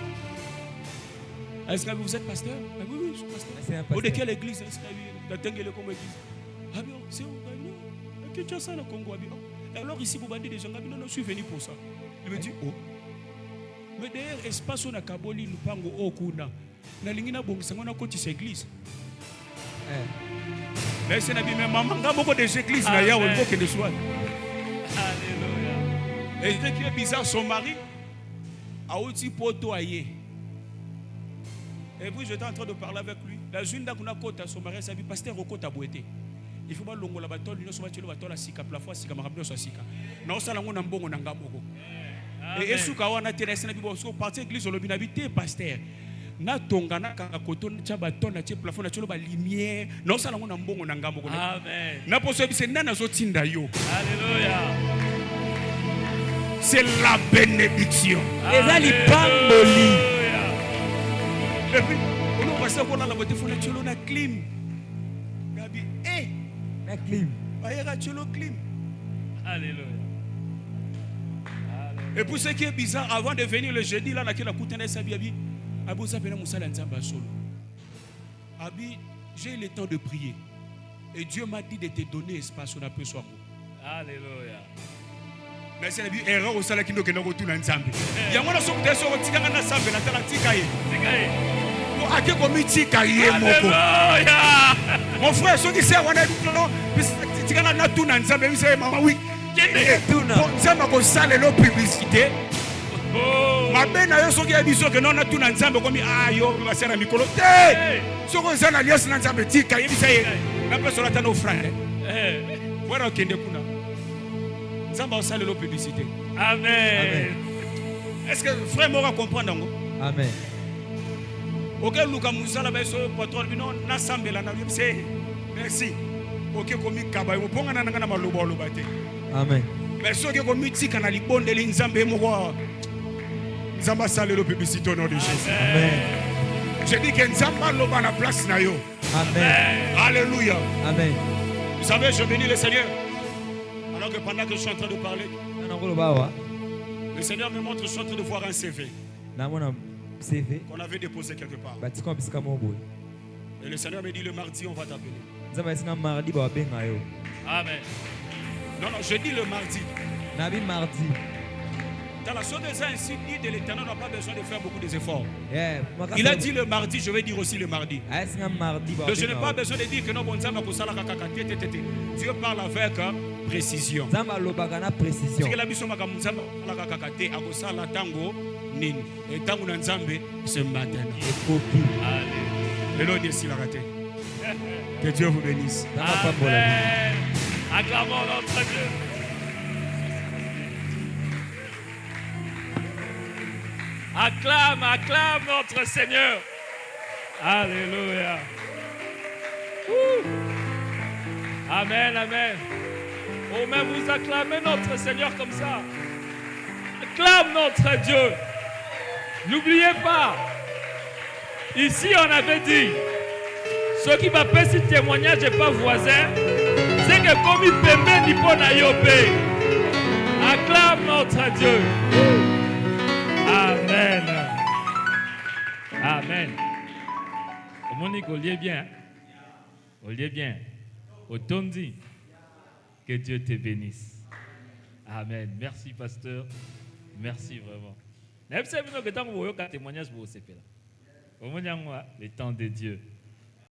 Est-ce que vous êtes pasteur? Ah, oui, je suis pasteur. Ou de quelle église? Est-ce que vous êtes comme église? Ah bien, c'est où? Que tu as ça dans le Congo? Alors ici, vous bandez des gens, je suis venu pour ça. Il me dit, oh. Mais d'ailleurs, espace où on a Kaboli Lupango Okuna. Na lingina bongisa ngona koti sa église. Mais c'est nabi mais maman nga beaucoup des églises na ya on que de soir. Alléluia. Et c'était qui est bizarre son mari a aussi poto aye. Et puis j'étais en train de parler avec lui. La jeune dame kuna kota son mari sabi pasteur okota boete. Il faut pas longola batol no so batelo batol sika plafond sika makambo so sika. Na osala ngona mbongo na ngaboko. Et esuka wana teresa na bibo so parti église olobi na bité pasteur. Na tonga na kakoto na chaba tona che plafond na cholo ba lumière na osala ngona mbongo na ngambo ko. Amen. Na poso bise nana zo tinda yo. Alléluia. C'est la bénédiction. Ezali pamboli. Et puis on va savoir la beauté fona cholo na clim. Gabi na clim. Ayera cholo clim. Alléluia. Et pour ce qui est bizarre, avant de venir le jeudi, là, la coutane sabiabi, Abou Sapena Moussa Lanzamba solo. Abi, j'ai eu le temps de prier. Et Dieu m'a dit de te donner espace où on a peu soir. Alléluia. Mais c'est la vie erreur au salaire qui nous retourne ensemble. Il y a un son de son tika na sambe na tala tika ye. Pour ake komi tika ye moko. Mon frère, ceux qui savent on a dit tika na tout ensemble, ils savent maman oui. Ça m'a consolé la publicité. Ma belle n'a pas dit que non, on a tout ensemble comme ah yo, ma sœur a micro. Ce qu'on a alliance ensemble, tika ye ça y est. La personne a nos frères. Voilà qui est kuna. Ça m'a consolé la publicité. Amen. Est-ce que frère m'aura comprendre ngo? Amen. OK, Luka Musala ba so patron bino na sambela na c'est merci. OK komi kaba yo ponga na ngana maloba lobate. Amen. Mais ceux qui ont mis na libondeli nzambe moko nzamba sale la publicité au nom de Jésus. Amen. Je dis que nzamba loba na place na yo. Amen. Alléluia. Amen. Vous savez, je bénis le Seigneur. Alors que pendant que je suis en train de parler, le Seigneur me montre, je suis en train de voir un CV qu'on avait déposé quelque part. Et le Seigneur me dit le mardi on va t'appeler. Amen. Non, je dis le mardi. Mardi. Dans la chose des ainsi dit de l'Éternel, on n'a pas besoin de faire beaucoup d'efforts. Il a dit le mardi, je vais dire aussi le mardi. Donc je n'ai pas besoin de dire que non, bon, Dieu parle avec précision. C'est que la mission et tango na nzambe ce matin. Que Dieu vous bénisse. Amen. Acclamons notre Dieu. Acclame, acclame notre Seigneur. Alléluia. Amen, amen. Oh, mais vous acclamez notre Seigneur comme ça. Acclame notre Dieu. N'oubliez pas, ici on avait dit, ceux qui m'appellent ce témoignage n'est pas voisin, c'est que comme il peut ni pour n'ayoper. Acclame notre Dieu. Amen. Amen. Monique, au lieu bien. Au lieu bien. Au tondi. Que Dieu te bénisse. Amen. Merci, pasteur. Merci vraiment. Le temps de Dieu.